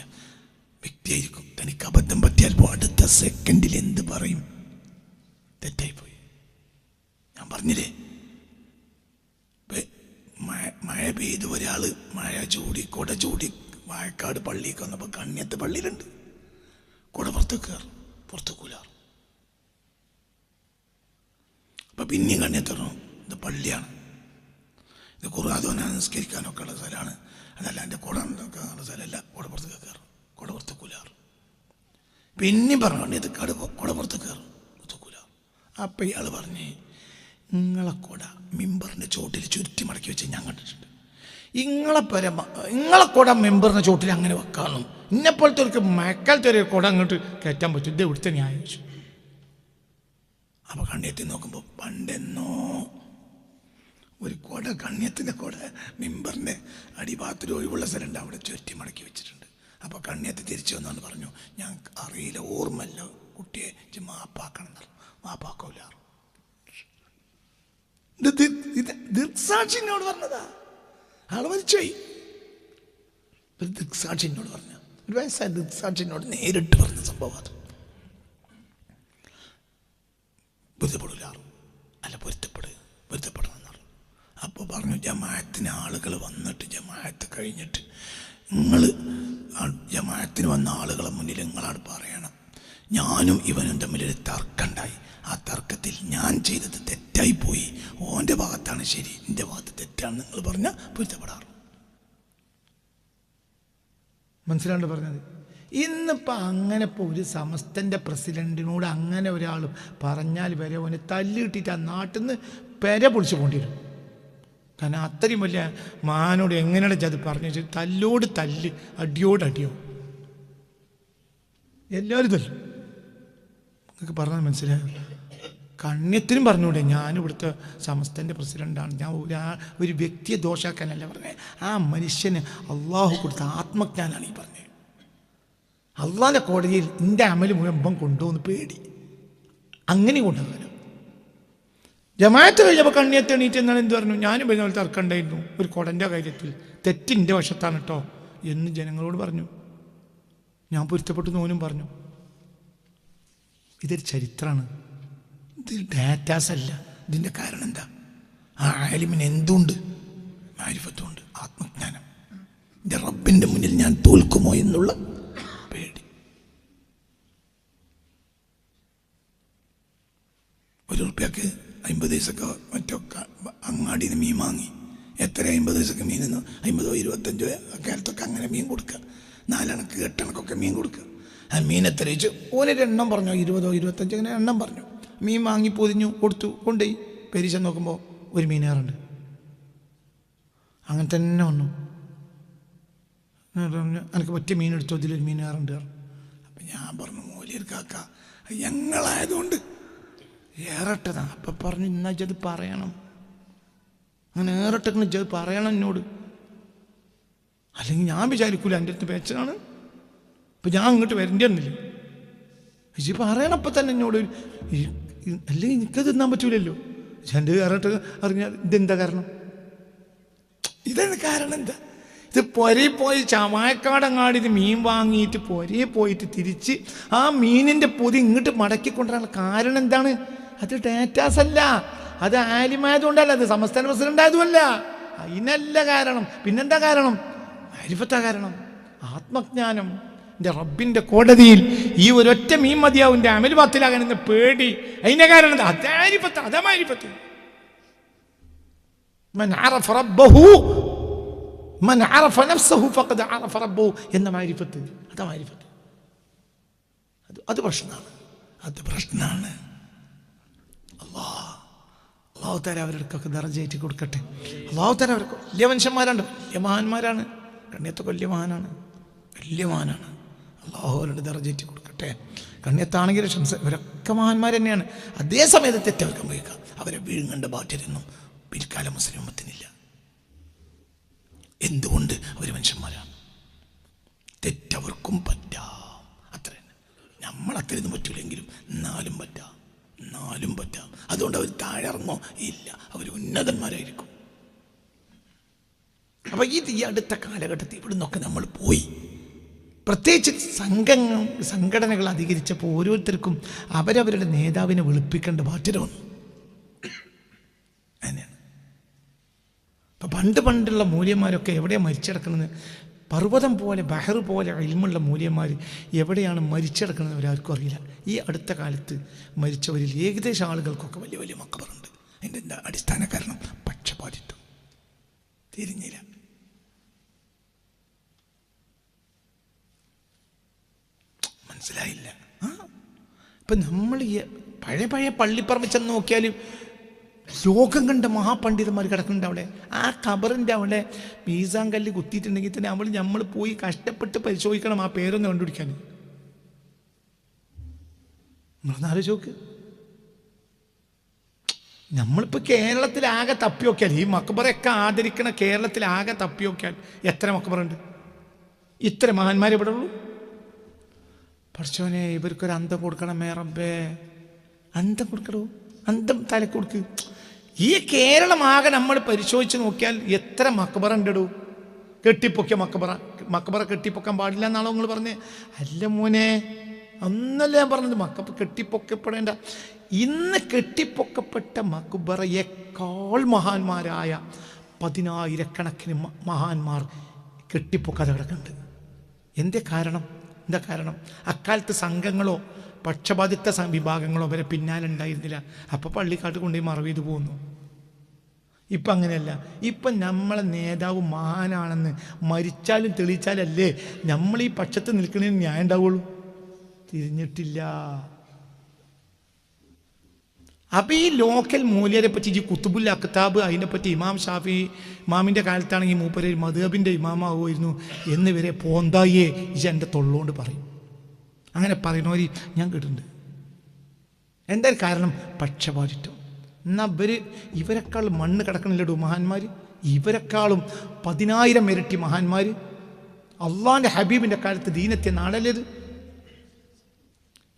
വ്യക്തിയായിരിക്കും. തനിക്ക് അബദ്ധം പറ്റിയാൽ അടുത്ത സെക്കൻഡിൽ എന്ത് പറയും? തെറ്റായിപ്പോയി. ഞാൻ പറഞ്ഞില്ലേ, മഴ പെയ്ത് ഒരാൾ കൊട ചൂടി വാഴക്കാട് പള്ളിയൊക്കെ വന്നപ്പോൾ കണ്ണിയത്ത് പള്ളിയിലുണ്ട്. കുട പുറത്തേക്കൂലാറും. അപ്പം പിന്നെയും കണ്ണിയത്തറു ഇത് പള്ളിയാണ്, ഇത് ഖുർആൻ നിസ്കരിക്കാനൊക്കെ ഉള്ള സ്ഥലമാണ്, അതല്ല എൻ്റെ കുട ഉള്ള സ്ഥലമല്ല, കുട പുറത്തേക്ക് കയറും, കുട പുറത്തേക്കൂലാറും. പിന്നെയും പറഞ്ഞു ഇത് കുട പുറത്തേക്ക് കയറും, പുറത്തേക്കൂലാറും. അപ്പം ഇയാൾ പറഞ്ഞ്, നിങ്ങളെ കുട മെമ്പറിൻ്റെ ചോട്ടിൽ ചുരുട്ടി മടക്കി വെച്ച് ഞാൻ കണ്ടിട്ടുണ്ട്. നിങ്ങളെ കുട മെമ്പറിൻ്റെ ചോട്ടിൽ അങ്ങനെ വെക്കാമെന്നും ഇന്നെപ്പോലത്തെ ഒരു മഴക്കാലത്തെ ഒരു കുട അങ്ങോട്ട് കയറ്റാൻ പറ്റും. ഇത് ഇവിടുത്തെ ന്യായം വെച്ചു. അപ്പോൾ കണ്ണിയത്തിൽ നോക്കുമ്പോൾ പണ്ടെന്നോ ഒരു കുട, കണ്ണിയത്തിൻ്റെ കുട മെമ്പറിൻ്റെ അടിഭാഗത്തിൽ ഒഴിവുള്ള സ്ഥലമുണ്ട്, അവിടെ ചുരുട്ടി മടക്കി വെച്ചിട്ടുണ്ട്. അപ്പോൾ കണ്ണിയത്ത് തിരിച്ചു വന്നാണ് പറഞ്ഞു, ഞാൻ അറിയില്ല, ഓർമ്മല്ല, കുട്ടിയെ മാപ്പാക്കണം എന്ന് പറഞ്ഞു. മാപ്പാക്കൂല. ദൃക്സാക്ഷിനോട് പറഞ്ഞതാ. ആള് മരിച്ചുപോയി. ഒരു ദൃക്സാക്ഷിനോട് പറഞ്ഞ, ഒരു വയസ്സായ ദൃക്സാക്ഷിനോട് നേരിട്ട് പറഞ്ഞ സംഭവം. അത് പൊരുത്തപ്പെടില്ലാറും അല്ല, പൊരുത്തപ്പെടണം എന്ന് പറഞ്ഞു. അപ്പോൾ പറഞ്ഞു, ജമാഅത്തിന് ആളുകൾ വന്നിട്ട് ജമാഅത്ത് കഴിഞ്ഞിട്ട് ജമാഅത്തിന് വന്ന ആളുകളെ മുന്നിൽ നിങ്ങളാണ് പറയണം, ഞാനും ഇവനും തമ്മിലൊരു തർക്കമുണ്ടായി, ആ തർക്കത്തിൽ ഞാൻ ചെയ്തത് തെറ്റായിപ്പോയി, ഓൻ്റെ ഭാഗത്താണ് ശരി, എൻ്റെ ഭാഗത്ത് തെറ്റാണ് നിങ്ങൾ പറഞ്ഞാൽ പൊരുത്തപ്പെടാറ്. മനസ്സിലാണ്ട് പറഞ്ഞത്. ഇന്നിപ്പോൾ അങ്ങനെ ഇപ്പോൾ ഒരു സമസ്തൻ്റെ പ്രസിഡൻറ്റിനോട് അങ്ങനെ ഒരാൾ പറഞ്ഞാൽ വരെ ഓനെ തല്ലിയിട്ടിട്ട് ആ നാട്ടിൽ നിന്ന് പെര പൊളിച്ച് കൊണ്ടിരും. കാരണം അത്രയും വലിയ മഹാനോട് എങ്ങനെയാണ് അത് പറഞ്ഞു വെച്ചാൽ തല്ലോട് തല്ല്, അടിയോട് അടിയോ, എല്ലാവരും തല്ലും. നിങ്ങൾക്ക് പറഞ്ഞാൽ മനസ്സിലായോ? കണ്യത്തിനും പറഞ്ഞൂടെ, ഞാനിവിടുത്തെ സമസ്തൻ്റെ പ്രസിഡൻ്റാണ്, ഞാൻ ഒരു വ്യക്തിയെ ദോഷാക്കാനല്ല പറഞ്ഞത്, ആ മനുഷ്യന് അള്ളാഹു കൊടുത്ത ആത്മജ്ഞാനാണ് ഈ പറഞ്ഞത്. അള്ളാഹിൻ്റെ കോടതിയിൽ എൻ്റെ അമല് മുഴുവൻ കൊണ്ടുപോകുന്ന പേടി, അങ്ങനെ കൊണ്ടുപോകാനും. ജമാഅത്ത് കഴിഞ്ഞപ്പോൾ കണ്ണിയത്ത് എണീറ്റ് എന്നാണ് എന്ത് പറഞ്ഞു, ഞാനും കഴിഞ്ഞ പോലെ തർക്കമുണ്ടായിരുന്നു ഒരു കുടൻ്റെ കാര്യത്തിൽ, തെറ്റിൻ്റെ വശത്താണ് കേട്ടോ എന്ന് ജനങ്ങളോട് പറഞ്ഞു. ഞാൻ പൊരുത്തപ്പെട്ടു നോനും പറഞ്ഞു. ഇതൊരു ചരിത്രമാണ്, ഇത് ഡാറ്റാസ് അല്ല. ഇതിൻ്റെ കാരണം എന്താ? ആ ആലിമിന് എന്തുണ്ട്? മാരിഫത്തുണ്ട്, ആത്മജ്ഞാനം. എൻ്റെ റബ്ബിൻ്റെ മുന്നിൽ ഞാൻ തോൽക്കുമോ എന്നുള്ള പേടി. ₹1 50 പൈസക്ക് മറ്റൊക്കെ അങ്ങാടിയിൽ നിന്ന് മീൻ വാങ്ങി. എത്ര 50 പൈസക്ക് മീൻ? 50 25 കാലത്തൊക്കെ അങ്ങനെ മീൻ കൊടുക്കുക. 4 അണക്ക് 8 അണക്കൊക്കെ മീൻ കൊടുക്കുക. ആ മീൻ എത്ര വെച്ചു ഓനൊരു എണ്ണം പറഞ്ഞു, 20 25 അങ്ങനെ എണ്ണം പറഞ്ഞു. മീൻ വാങ്ങി പൊതിഞ്ഞു കൊടുത്തു, കൊണ്ടുപോയി പെരീശ നോക്കുമ്പോൾ ഒരു മീനേറുണ്ട്. അങ്ങനെ തന്നെ വന്നു. എനിക്ക് ഒറ്റ മീൻ എടുത്തു, അതിലൊരു മീനേറുണ്ട്. അപ്പം ഞാൻ പറഞ്ഞു, മൂലിയർ കാക്ക ഞങ്ങളായതുകൊണ്ട് ഏറട്ടതാണ്. അപ്പം പറഞ്ഞു, എന്നാ ഇജ്ജത് പറയണം, അങ്ങനെ ഏറട്ടെന്ന് ഇജ്ജത് പറയണം എന്നോട്, അല്ലെങ്കിൽ ഞാൻ വിചാരിക്കൂല എൻ്റെ അടുത്ത് പേച്ചനാണ്, അപ്പം ഞാൻ അങ്ങോട്ട് വരേണ്ടി വന്നില്ല. ഇജ്ജ് പറയണം അപ്പം തന്നെ എന്നോട്, അല്ലെങ്കിൽ എനിക്കത് തിന്നാൻ പറ്റൂലല്ലോ. എൻ്റെ ഏറട്ട് അറിഞ്ഞാൽ ഇതെന്താ കാരണം? ഇതാണ് കാരണം. എന്താ ഇത്? പൊരയിൽ പോയി ചമായക്കാടങ്ങാടിന് മീൻ വാങ്ങിയിട്ട് പൊരയിൽ പോയിട്ട് തിരിച്ച് ആ മീനിൻ്റെ പൊതി ഇങ്ങോട്ട് മടക്കിക്കൊണ്ടുവരാനുള്ള കാരണം എന്താണ്? അത് ഡാറ്റാസ് അല്ല, അത് ആലിമായതുകൊണ്ടല്ല, അത് സമസ്തന പ്രസിഡന്റ് ആയതുമല്ല, അതിനല്ല കാരണം. പിന്നെന്താ കാരണം? മാരിഫത്താ കാരണം, ആത്മജ്ഞാനം. എൻ്റെ റബ്ബിൻ്റെ കോടതിയിൽ ഈ ഒരൊറ്റ മീൻ മതിയാവും എൻ്റെ അമൽ ബാത്തിലാകാനെന്ന് പേടി. അതിൻ്റെ കാരണം അതാ മാരിഫത്ത്, അതാ മാരിഫത്ത്. മൻ അറഫ റബ്ബഹു മൻ അറഫ നഫ്സഹു ഫഖദ് അറഫ റബ്ബഹു എന്ന മാരിഫത്ത്, അതാ മാരിഫത്ത്. അത് പ്രശ്നമാണ്, അത് പ്രശ്നമാണ്. അള്ളാഹു തആല അവരുടെയൊക്കെ ദർജയായിട്ട് കൊടുക്കട്ടെ. അള്ളാഹു തആല അവർക്ക് വലിയ മനുഷ്യന്മാരാണ്, വലിയ മഹാന്മാരാണ്. കണ്ണിയത്തൊക്കെ വലിയ മഹാനാണ്, വലിയ മഹാനാണ്. അള്ളാഹു അവരുടെ ദർജയായിട്ട് കൊടുക്കട്ടെ. കണ്ണിയത്താണെങ്കിലും ശംസ, ഇവരൊക്കെ മഹാന്മാർ തന്നെയാണ്. അതേ സമയത്ത് തെറ്റവർക്ക് സംഭവിക്കാം. അവരെ വിഴുങ്ങേണ്ട ബാധ്യതയൊന്നും പിൽക്കാല മുസ്ലിം ഉമ്മത്തിനില്ല. എന്തുകൊണ്ട്? അവർ മനുഷ്യന്മാരാണ്. തെറ്റവർക്കും പറ്റാം, അത്ര തന്നെ. നമ്മളത്രയൊന്നും പറ്റൂലെങ്കിലും എന്നാലും പറ്റാം, എന്നാലും പറ്റാം. അതുകൊണ്ട് അവർ താഴെറങ്ങോ? ഇല്ല, അവർ ഉന്നതന്മാരായിരിക്കും. അപ്പം ഈ അടുത്ത കാലഘട്ടത്തിൽ ഇവിടെ നിന്നൊക്കെ നമ്മൾ പോയി, പ്രത്യേകിച്ച് സംഘടനകൾ അധികരിച്ചപ്പോൾ ഓരോരുത്തർക്കും അവരവരുടെ നേതാവിനെ വെളുപ്പിക്കേണ്ട ബാധ്യത വന്നു. അങ്ങനെയാണ്. അപ്പം പണ്ടുള്ള മൂല്യന്മാരൊക്കെ എവിടെയാണ് മരിച്ചടക്കുന്നത്? പർവ്വതം പോലെ, ബഹർ പോലെ ഇൽമുള്ള മൂല്യന്മാർ എവിടെയാണ് മരിച്ചടക്കുന്നത് അവരാർക്കും അറിയില്ല. ഈ അടുത്ത കാലത്ത് മരിച്ചവരിൽ ഏകദേശം ആളുകൾക്കൊക്കെ വലിയ വലിയ മക്ബറുണ്ട്. അതിൻ്റെ എന്താ അടിസ്ഥാന കാരണം? പക്ഷപാതിത്വം. തിരിഞ്ഞില്ല. മനസ്സിലായില്ല. ഇപ്പം നമ്മൾ ഈ പഴയ പള്ളിപ്പറമ്പ് ചെന്ന് നോക്കിയാൽ ലോകം കണ്ട മഹാപണ്ഡിതന്മാർ കിടക്കുന്നുണ്ട് അവിടെ. ആ ഖബറിൻ്റെ അവിടെ മീസാൻ കല്ല് കുത്തിയിട്ടുണ്ടെങ്കിൽ തന്നെ നമ്മൾ പോയി കഷ്ടപ്പെട്ട് പരിശോധിക്കണം ആ പേരൊന്ന് കണ്ടുപിടിക്കാൻ. നമ്മളൊന്ന് ആലോചിച്ച്. നമ്മളിപ്പോൾ കേരളത്തിലാകെ തപ്പി നോക്കിയാൽ, ഈ മക്ബറയൊക്കെ ആദരിക്കണ കേരളത്തിലാകെ തപ്പി നോക്കിയാൽ എത്ര മക്ബറുണ്ട്? ഇത്ര മഹാന്മാർ ഇവിടെ ഉള്ളൂ. പഠിച്ചോനെ, ഇവർക്കൊരു അന്തം കൊടുക്കണമേ റബ്ബേ, അന്തം കൊടുക്കണോ, അന്തം തലക്ക് കൊടുക്ക്. ഈ കേരളമാകെ നമ്മൾ പരിശോധിച്ച് നോക്കിയാൽ എത്ര മക്ബറ ഉണ്ടോ? കെട്ടിപ്പൊക്കിയ മക്ബറ കെട്ടിപ്പൊക്കാൻ പാടില്ല എന്നാണോ നിങ്ങൾ പറഞ്ഞത്? അല്ല മോനെ, ഒന്നല്ല ഞാൻ പറഞ്ഞത്. കെട്ടിപ്പൊക്കപ്പെടേണ്ട, ഇന്ന് കെട്ടിപ്പൊക്കപ്പെട്ട മക്ബറയേക്കാൾ മഹാന്മാരായ 10,000-കണക്കിന് മഹാന്മാർ കെട്ടിപ്പൊക്കാതെ കിടക്കുന്നുണ്ട്. എന്താ കാരണം? അക്കാലത്ത് സംഘങ്ങളോ പക്ഷപാതിത്വ വിഭാഗങ്ങളോ അവരെ പിന്നാലെ ഉണ്ടായിരുന്നില്ല. അപ്പം പള്ളിക്കാട്ട് കൊണ്ടുപോയി മറവ് ചെയ്ത് പോകുന്നു. ഇപ്പം അങ്ങനെയല്ല. ഇപ്പം നമ്മളെ നേതാവ് മഹാനാണെന്ന് മരിച്ചാലും തെളിയിച്ചാലല്ലേ നമ്മൾ ഈ പക്ഷത്ത് നിൽക്കുന്നതിന് ന്യായം ഉണ്ടാവുള്ളൂ. തിരിഞ്ഞിട്ടില്ല. അപ്പോൾ ഈ ലോക്കൽ മൂല്യരെ പറ്റി ഈ കുത്തുബുൽ അക്താബ് അതിനെപ്പറ്റി ഇമാം ഷാഫി ഇമാമിൻ്റെ കാലത്താണെങ്കിൽ മൂപ്പര് മദ്ഹബിൻ്റെ ഇമാമാവുമായിരുന്നു എന്നിവരെ പോന്തായേ ഇജ എൻ്റെ തൊള്ളുകൊണ്ട് പറയും. അങ്ങനെ പറയുന്നവർ ഞാൻ കേട്ടിട്ടുണ്ട്. എന്താ കാരണം? പക്ഷപാതിത്വം. എന്നാൽ ഇവരെക്കാൾ മണ്ണ് കിടക്കണില്ലടൂ മഹാന്മാർ, ഇവരെക്കാളും 10,000 ഇരട്ടി മഹാന്മാർ. അള്ളാൻ്റെ ഹബീബിൻ്റെ കാലത്ത് ദീനെത്തിയ നാടല്ലേത്?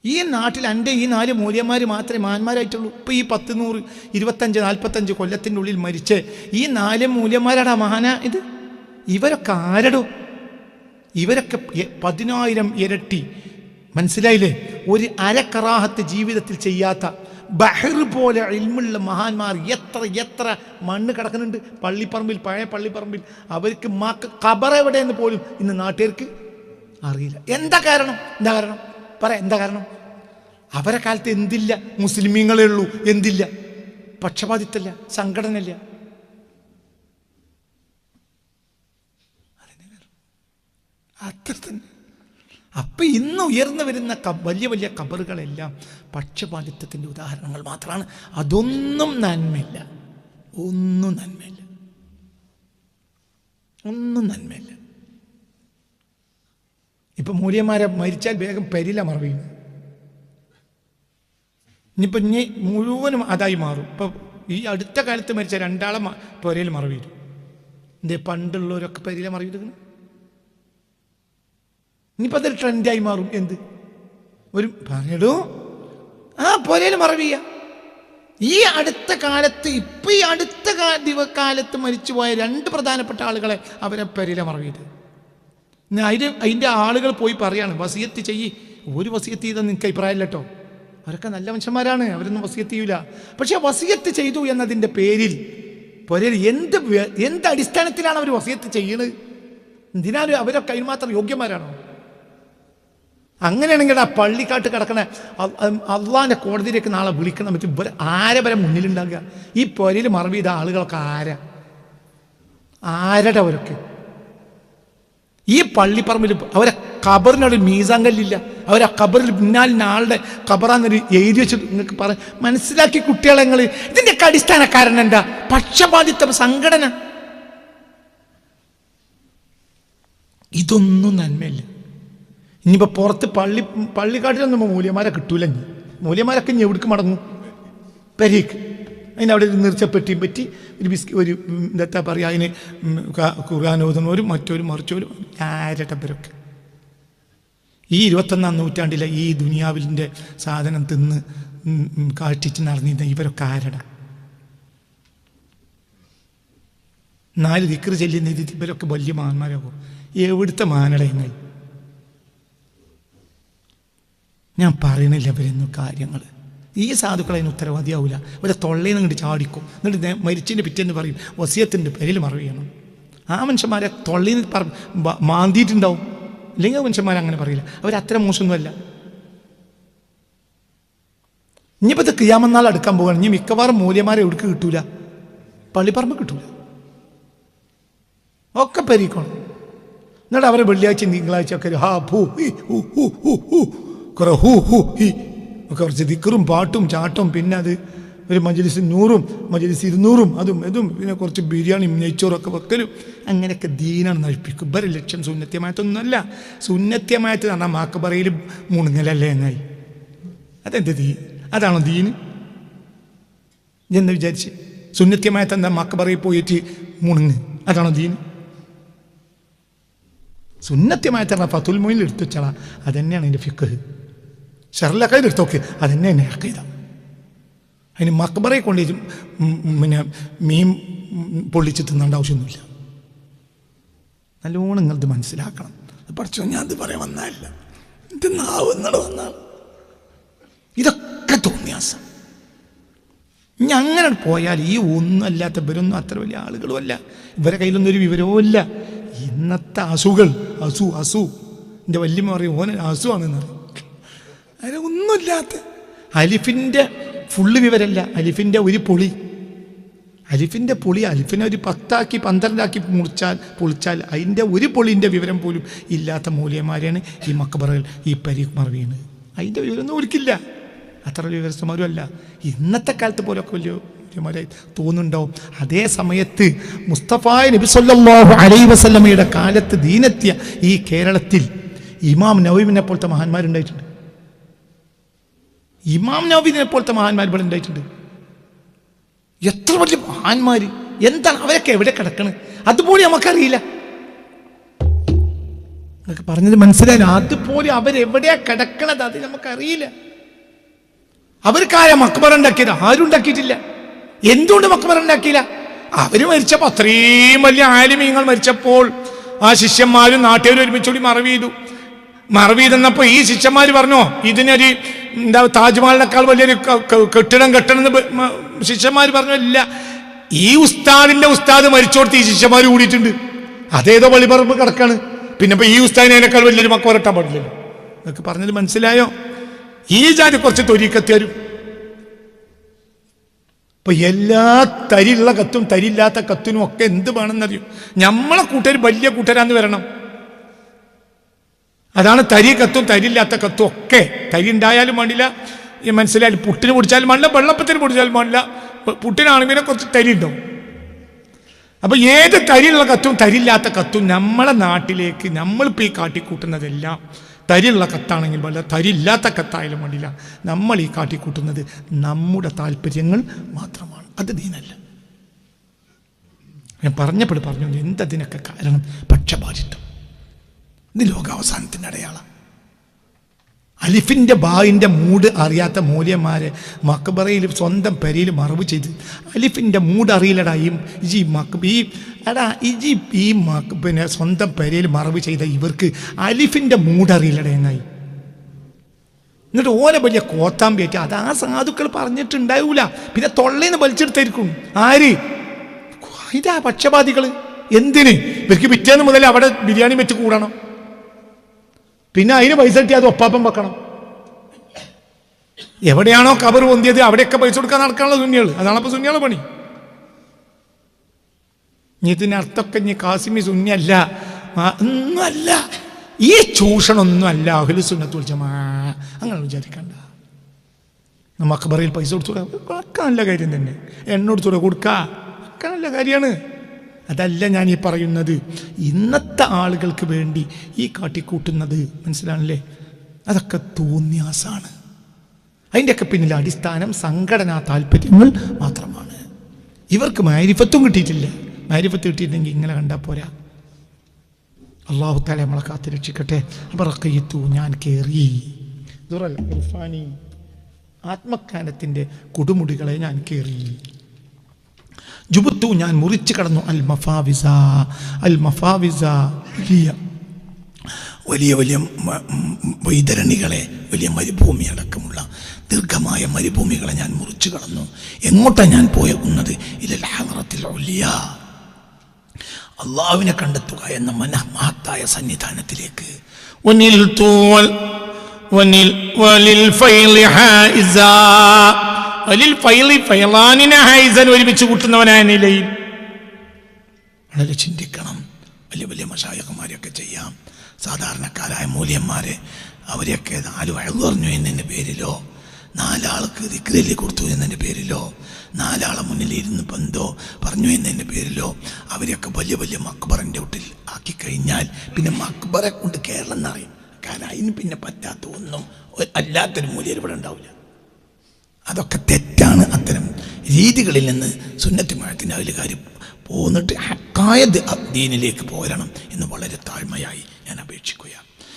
ഈ നാട്ടിൽ എൻ്റെ ഈ 4 മൂല്യന്മാർ മാത്രമേ മഹാന്മാരായിട്ടുള്ളൂ. ഇപ്പോൾ ഈ 10, 100, 25, 45 കൊല്ലത്തിൻ്റെ ഉള്ളിൽ മരിച്ച് ഈ 4 മൂല്യന്മാരാടാ മഹാന ഇത്. ഇവരൊക്കെ ആരടോ? ഇവരൊക്കെ 10,000 ഇരട്ടി. മനസ്സിലായില്ലേ? ഒരു അരക്കറാഹത്ത് ജീവിതത്തിൽ ചെയ്യാത്ത ബഹർ പോലെ ഇൽമുള്ള മഹാന്മാർ എത്ര മണ്ണ് കിടക്കുന്നുണ്ട് പള്ളിപ്പറമ്പിൽ, പഴയ പള്ളിപ്പറമ്പിൽ. അവർക്ക് ഖബർ എവിടെയെന്ന് പോലും ഇന്ന് നാട്ടുകാർക്ക് അറിയില്ല. എന്താ കാരണം? പറയാം എന്താ കാരണം? അവരെ കാലത്ത് എന്തില്ല? മുസ്ലിമീങ്ങളേ ഉള്ളൂ. എന്തില്ല? പക്ഷപാതിത്വല്ല, സംഘടനയില്ല. അത്ര തന്നെ. അപ്പൊ ഇന്ന് ഉയർന്നു വരുന്ന വലിയ വലിയ ഖബറുകളെല്ലാം പക്ഷപാതിത്വത്തിൻ്റെ ഉദാഹരണങ്ങൾ മാത്രമാണ്. അതൊന്നും നന്മയില്ല, ഒന്നും നന്മയില്ല. ഇപ്പൊ മൂല്യന്മാരെ മരിച്ചാൽ വേഗം പരില മറവിയും. ഇനി മുഴുവനും അതായി മാറും. ഇപ്പൊ ഈ അടുത്ത കാലത്ത് മരിച്ച 2 ആളെ പൊരയിൽ മറവിയിടും. എന്തേ പണ്ടുള്ളവരൊക്കെ പരില മറവിയിടുന്നു. ഇനിയിപ്പോൾ അതൊരു ട്രെൻഡായി മാറും. എന്ത് ഒരു പറയടോ ആ പൊരയിൽ മറവിയ. ഈ അടുത്ത കാലത്ത് ഈ അടുത്ത കാലത്ത് മരിച്ചുപോയ 2 പ്രധാനപ്പെട്ട ആളുകളെ അവരെ പരില മറവിയത്. അതിൻ്റെ ആളുകൾ പോയി പറയാണ് വസിയത്ത് ചെയ്യ്. ഒരു വസിയത്ത് ചെയ്തെന്ന് നിങ്ങൾക്ക് അഭിപ്രായമില്ല കേട്ടോ. അവരൊക്കെ നല്ല മനുഷ്യന്മാരാണ്, അവരൊന്നും വസിയത്ത് ചെയ്യൂല. പക്ഷെ വസിയത്ത് ചെയ്തു എന്നതിൻ്റെ പേരിൽ പൊരയിൽ എന്ത് അടിസ്ഥാനത്തിലാണ് അവർ വസിയത്ത് ചെയ്യുന്നത്? എന്തിനാലും അവരൊക്കെ അതിന് മാത്രം യോഗ്യന്മാരാണോ? അങ്ങനെയാണെങ്കിൽ ആ പള്ളിക്കാട്ട് കിടക്കണ അള്ളാൻ്റെ കോടതിയിലേക്ക് നാളെ വിളിക്കണം. പറ്റും ആരെ വരെ മുന്നിലുണ്ടാകുക? ഈ പൊരയിൽ മറവി ചെയ്ത ആളുകളൊക്കെ ആരുടെ അവരൊക്കെ? ഈ പള്ളിപ്പറമ്പിൽ അവരെ ഖബറിനൊരു മീസാങ്കല്ലില്ല. അവരെ ഖബറിൽ പിന്നാലിന് ആളുടെ ഖബറാന്നൊരു എഴുതി വെച്ച് നിങ്ങൾക്ക് മനസ്സിലാക്കി കുട്ടികളെ. നിങ്ങൾ ഇതിൻ്റെയൊക്കെ അടിസ്ഥാന കാരണം എന്താ? പക്ഷപാതിത്വ സംഘടന. ഇതൊന്നും നന്മയില്ല. ഇനിയിപ്പോൾ പുറത്ത് പള്ളിക്കാട്ടിലൊന്നും മൂല്യന്മാരെ കിട്ടൂല. മൂല്യന്മാരൊക്കെ ഇനി എവിടേക്ക് മടങ്ങും? പെരീക്ക്. അതിനവിടെ ഒരു നിർച്ചപ്പെട്ടിയും പറ്റി ഒരു എന്താ പറയുക, അതിന് ഖുർആൻ ഓതുന്നവരും മറ്റോരും മറിച്ചോരും ആരട്ടവരൊക്കെ. ഈ 21-ാം നൂറ്റാണ്ടിലെ ഈ ദുനിയാവിൻ്റെ സാധനം തിന്ന് കാട്ടിച്ച് നടന്നിരുന്ന ഇവരൊക്കെ ആരട? 4 ദിക്ർ ചൊല്ലുന്ന ഇവരൊക്കെ വലിയ മഹാന്മാരാകും. എവിടുത്തെ മാനടയങ്ങൾ? ഞാൻ പറയണില്ല ഇവരൊന്നും കാര്യങ്ങൾ. ഈ സാധുക്കളെ അതിന് ഉത്തരവാദിയാവില്ല. ഇവരെ തൊള്ളയിൽ നിന്ന് ഇങ്ങോട്ട് ചാടിക്കും. എന്നിട്ട് മരിച്ചതിൻ്റെ പിറ്റേന്ന് പറയും വസിയത്തിൻ്റെ പേരിൽ മറവ് ചെയ്യണം. ആ മനുഷ്യന്മാരെ തൊള്ളയിൽ നിന്ന് മാന്തിയിട്ടുണ്ടാവും. ഇല്ലെങ്കിൽ മനുഷ്യന്മാരങ്ങനെ പറയില്ല. അവരത്ര മോശമൊന്നുമല്ല. ഇനിയിപ്പോൾ ഇത് ഖിയാമത്ത് നാൾ അടുക്കാൻ പോവുകയാണ്. ഇനി മിക്കവാറും മൂല്യന്മാരെ എവിടേക്ക് കിട്ടൂല? പള്ളിപ്പറമ്പ് കിട്ടൂല. ഒക്കെ പെരീക്കണം. എന്നിട്ട് അവരെ വെള്ളിയാഴ്ച തിങ്കളാഴ്ച ഒക്കെ കുറച്ച് ദിക്റും പാട്ടും ചാട്ടും, പിന്നെ അത് ഒരു മജ്‌ലിസ് 100, മജ്‌ലിസ് 200, അതും പിന്നെ കുറച്ച് ബിരിയാണിയും നെയ്ച്ചോറൊക്കെ വെക്കലും. അങ്ങനെയൊക്കെ ദീനാണ് നഴിപ്പിക്കും. ഇവരെ ലക്ഷ്യം സുന്നത്യമായിട്ടൊന്നുമല്ല. സുന്നത്യമായിട്ട് പറഞ്ഞാൽ മാക്കബറയിൽ മുണുങ്ങലല്ലേ എന്നായി. അതെന്ത് ദീൻ? അതാണോ ദീന് എന്ന് വിചാരിച്ച്? സുന്നത്യമായിട്ട് എന്താ മാക്കബറയിൽ പോയിട്ട് മുണുങ്ങ്? അതാണോ ദീന്? സുന്നത്യമായിട്ട് പറഞ്ഞാൽ ഫത്തുൽ മൊയിനിൽ എടുത്തു വെച്ചാൽ അതന്നെയാണ് അതിൻ്റെ ഫിഖ്. ഷർലൊക്കെ എടുത്തോക്ക് അതന്നെയാണ് അഖീദ. അതിന് മക്ബറയെ കൊണ്ട് പിന്നെ മീൻ പൊള്ളിച്ച് തിന്നേണ്ട ആവശ്യമൊന്നുമില്ല. നല്ലോണം നിങ്ങളിത് മനസ്സിലാക്കണം. പഠിച്ചോ, ഞാൻ അത് പറയാൻ വന്നതല്ല, ഇത് നാവുന്നത് വന്നാണ്. ഇതൊക്കെ തോന്നിയാസം. ഇനി അങ്ങനെ പോയാൽ ഈ ഒന്നും അല്ലാത്ത ഇവരൊന്നും അത്ര വലിയ ആളുകളും അല്ല. ഇവരെ കയ്യിലൊന്നും ഒരു വിവരവും ഇല്ല. ഇന്നത്തെ അസുകൾ അസു എൻ്റെ വല്യമ്മ പറയും ഓന് അസുവാണെന്ന് പറയും. അതിന് ഒന്നുമില്ലാത്ത അലിഫിൻ്റെ ഫുള്ള് വിവരമല്ല. അലിഫിൻ്റെ ഒരു പൊളി, അലിഫിനെ ഒരു 10 12 പൊളിച്ചാൽ അതിൻ്റെ ഒരു പൊളിൻ്റെ വിവരം പോലും ഇല്ലാത്ത മൂല്യന്മാരെയാണ് ഈ മക്ബറകൾ, ഈ പരീഖ് മറവിയാണ്. അതിൻ്റെ വിവരമൊന്നും ഒരിക്കില്ല. അത്ര വലിയ ഉസ്താദുമാരും അല്ല. ഇന്നത്തെ കാലത്ത് പോലൊക്കെ വലിയ ഉസ്താദുമാരായി തോന്നുന്നുണ്ടാവും. അതേ സമയത്ത് മുസ്തഫ നബി സല്ലല്ലാഹു അലൈഹി വസല്ലമയുടെ കാലത്ത് ദീനെത്തിയ ഈ കേരളത്തിൽ ഇമാം നവവിനെ പോലത്തെ മഹാന്മാരുണ്ടായിട്ടുണ്ട്. ഇമാം നവവിനെ പോലത്തെ മഹാന്മാർ ഇവിടെ ഉണ്ടായിട്ടുണ്ട്. എത്ര വലിയ മഹാന്മാർ! എന്താണ് അവരൊക്കെ എവിടെ കിടക്കണത്? അതുപോലെ നമുക്കറിയില്ല. എന്നൊക്കെ പറഞ്ഞത് മനസ്സിലായില്ല. അതുപോലെ അവരെവിടെയാ കിടക്കണത് അത് നമുക്കറിയില്ല. അവർക്കാരാ മക്ബറ ഉണ്ടാക്കിയത്? ആരും ഉണ്ടാക്കിയിട്ടില്ല. എന്തുകൊണ്ട് മക്ബറ ഉണ്ടാക്കിയില്ല? അവര് മരിച്ചപ്പോൾ, അത്രയും വലിയ ആലിമീങ്ങൾ മരിച്ചപ്പോൾ ആ ശിഷ്യന്മാരും നാട്ടുകാരും ഒരുമിച്ചുകൂടി മറവ് ചെയ്തു. മറവ് ചെയ്തെന്നപ്പോൾ ഈ ശിഷ്യന്മാർ പറഞ്ഞോ ഇതിനൊരു താജ്മഹലിനേക്കാൾ വലിയൊരു കെട്ടിടം കെട്ടണം എന്ന് ശിഷ്യന്മാർ പറഞ്ഞു. ഇല്ല, ഈ ഉസ്താദിന്റെ ഉസ്താദ് മരിച്ചോടത്ത് ഈ ശിഷ്യന്മാർ കൂടിയിട്ടുണ്ട്. അതേതോ വെളിപ്പറമ്പ് കിടക്കാണ്. പിന്നെ ഇപ്പൊ ഈ ഉസ്താദിനേക്കാൾ വലിയൊരു മക്ക വരട്ടാൻ പാടില്ലല്ലോ. എന്നൊക്കെ പറഞ്ഞത് മനസ്സിലായോ? ഈ ജാതി കുറച്ച് തൊരീക്കത്തിയാരും ഇപ്പൊ എല്ലാ തരിയുള്ള കത്തും തരില്ലാത്ത കത്തിനും ഒക്കെ എന്ത് വേണമെന്നറിയും. നമ്മളെ കൂട്ടുകാർ വലിയ കൂട്ടുകാരാന്ന് വരണം. അതാണ് തരി കത്തും തരില്ലാത്ത കത്തും ഒക്കെ. തരി ഉണ്ടായാലും വേണ്ടില്ല, മനസ്സിലായാലും പുട്ടിന് പൊടിച്ചാലും വേണ്ടില്ല, വെള്ളപ്പത്തിന് പൊടിച്ചാലും വേണ്ടില്ല. പുട്ടിനാണെങ്കിൽ കുറച്ച് തരി ഉണ്ടാവും. അപ്പൊ ഏത് തരിയുള്ള കത്തും തരില്ലാത്ത കത്തും നമ്മളെ നാട്ടിലേക്ക് നമ്മളിപ്പോൾ ഈ കാട്ടിക്കൂട്ടുന്നതെല്ലാം തരിയുള്ള കത്താണെങ്കിൽ വേണ്ട, തരില്ലാത്ത കത്തായാലും വേണ്ടില്ല, നമ്മൾ ഈ കാട്ടിക്കൂട്ടുന്നത് നമ്മുടെ താല്പര്യങ്ങൾ മാത്രമാണ്. അത് ദീനല്ല. ഞാൻ പറഞ്ഞപ്പോൾ പറഞ്ഞു എന്തതിനൊക്കെ കാരണം പക്ഷപാതിത്വം. ഇത് ലോകാവസാനത്തിൻ്റെ അടയാളം. അലിഫിൻ്റെ ബായിൻ്റെ മൂഡ് അറിയാത്ത മൂല്യന്മാരെ മക്ബറയിൽ സ്വന്തം പെരയിൽ മറവ് ചെയ്ത് അലിഫിൻ്റെ മൂഡ് അറിയില്ലടാ പിന്നെ സ്വന്തം പെരയിൽ മറവ് ചെയ്ത ഇവർക്ക് അലിഫിൻ്റെ മൂഡ് അറിയില്ലടാ എന്നായി. എന്നിട്ട് ഓരോ വലിയ കോത്താമ്പേറ്റ് അത് ആ സാധുക്കൾ പറഞ്ഞിട്ടുണ്ടാവൂല. പിന്നെ തൊള്ളേന്ന് വലിച്ചെടുത്തായിരിക്കും. ആര്? ഇതാ പക്ഷപാതികൾ. എന്തിന്? ഇവർക്ക് പിറ്റേന്ന് മുതൽ അവിടെ ബിരിയാണി വെച്ച് കൂടണം. പിന്നെ അതിന് പൈസ കിട്ടി അത് ഒപ്പാപ്പം വെക്കണം. എവിടെയാണോ കബർ പൊന്തിയത് അവിടെയൊക്കെ പൈസ കൊടുക്കാൻ നടക്കാനുള്ള സുന്നികൾ. അതാണപ്പോൾ സുന്നികളുടെ പണി. ഇനി ഇതിൻ്റെ അർത്ഥമൊക്കെ ഇനി കാസിമി സുന്നിയല്ല, ഒന്നുമല്ല. ഈ ചൂഷണമൊന്നും അല്ല അഹ്ലു സുന്നത്തുൽ ജമാ. അങ്ങനെ വിചാരിക്കണ്ട. നമുക്ക് പറയിൽ പൈസ കൊടുത്തു നല്ല കാര്യം തന്നെ. എണ്ണ കൊടുത്തൂടെ കൊടുക്കുക, ഒക്കെ നല്ല കാര്യമാണ്. അതല്ല ഞാൻ ഈ പറയുന്നത്. ഇന്നത്തെ ആളുകൾക്ക് വേണ്ടി ഈ കാട്ടിക്കൂട്ടുന്നത് മനസ്സിലാണല്ലേ, അതൊക്കെ തോന്നിയാസാണ്. അതിൻ്റെയൊക്കെ പിന്നിൽ അടിസ്ഥാനം സംഘടനാ താല്പര്യങ്ങൾ മാത്രമാണ്. ഇവർക്ക് മാരിഫത്തും കിട്ടിയിട്ടില്ല. മാരിഫത്ത് കിട്ടിയിട്ടുണ്ടെങ്കിൽ ഇങ്ങനെ കണ്ടാൽ പോരാ. അള്ളാഹു തആല നമ്മളെ കാത്ത് രക്ഷിക്കട്ടെ. അബറഖയ്തു, ഞാൻ കയറി. ദുറൽ ഇർഫാനി, ആത്മജ്ഞാനത്തിൻ്റെ കൊടുമുടികളെ ഞാൻ കയറി. ജുബുത്തു, ഞാൻ മുറിച്ചു കടന്നു. അൽ മഫാവിസ, അൽ മഫാവിസ, വലിയ വലിയ വൈതരണികളെ, വലിയ മരുഭൂമി അടക്കമുള്ള ദീർഘമായ മരുഭൂമികളെ ഞാൻ മുറിച്ചു കടന്നു. എങ്ങോട്ടാണ് ഞാൻ പോകുന്നത്? ഇലൽ ഹദറത്തിൽ ഉലിയ, അള്ളാഹുവിനെ കണ്ടെത്തുക എന്ന മഹത്തായ സന്നിധാനത്തിലേക്ക്. ഒരുമിച്ച് കൂട്ടുന്നവനായ നിലയിൽ വളരെ ചിന്തിക്കണം. വലിയ വലിയ മശായിഖുമാരെയൊക്കെ ചെയ്യാം. സാധാരണക്കാരായ മൂല്യന്മാരെ അവരെയൊക്കെ 4 വയസ്സ് പറഞ്ഞു എന്നതിൻ്റെ പേരിലോ, 4 ആൾക്ക് ദിക്റലി കൊടുത്തു എന്നതിൻ്റെ പേരിലോ, 4 ആളെ മുന്നിലിരുന്ന് ബന്ധോ പറഞ്ഞു എന്നതിൻ്റെ പേരിലോ അവരെയൊക്കെ വലിയ വലിയ മക്ബറിൻ്റെ വീട്ടിൽ ആക്കി കഴിഞ്ഞാൽ പിന്നെ മക്ബറെ കൊണ്ട് കേരളം എന്നറിയും. കാരണം അതിന് പിന്നെ പറ്റാത്ത ഒന്നും അല്ലാത്തൊരു മൂല്യം ഇവിടെ ഉണ്ടാവില്ല. അതൊക്കെ തെറ്റാണ്. അത്തരം രീതികളിൽ നിന്ന് സുന്നത്ത് ജമാഅത്തിന്റെ അഹ്ലുകാർ പോന്നിട്ട് ഹക്കായ ദീനിലേക്ക് പോരണം എന്ന് വളരെ താഴ്മയായി ഞാൻ അപേക്ഷിക്കുകയാണ്.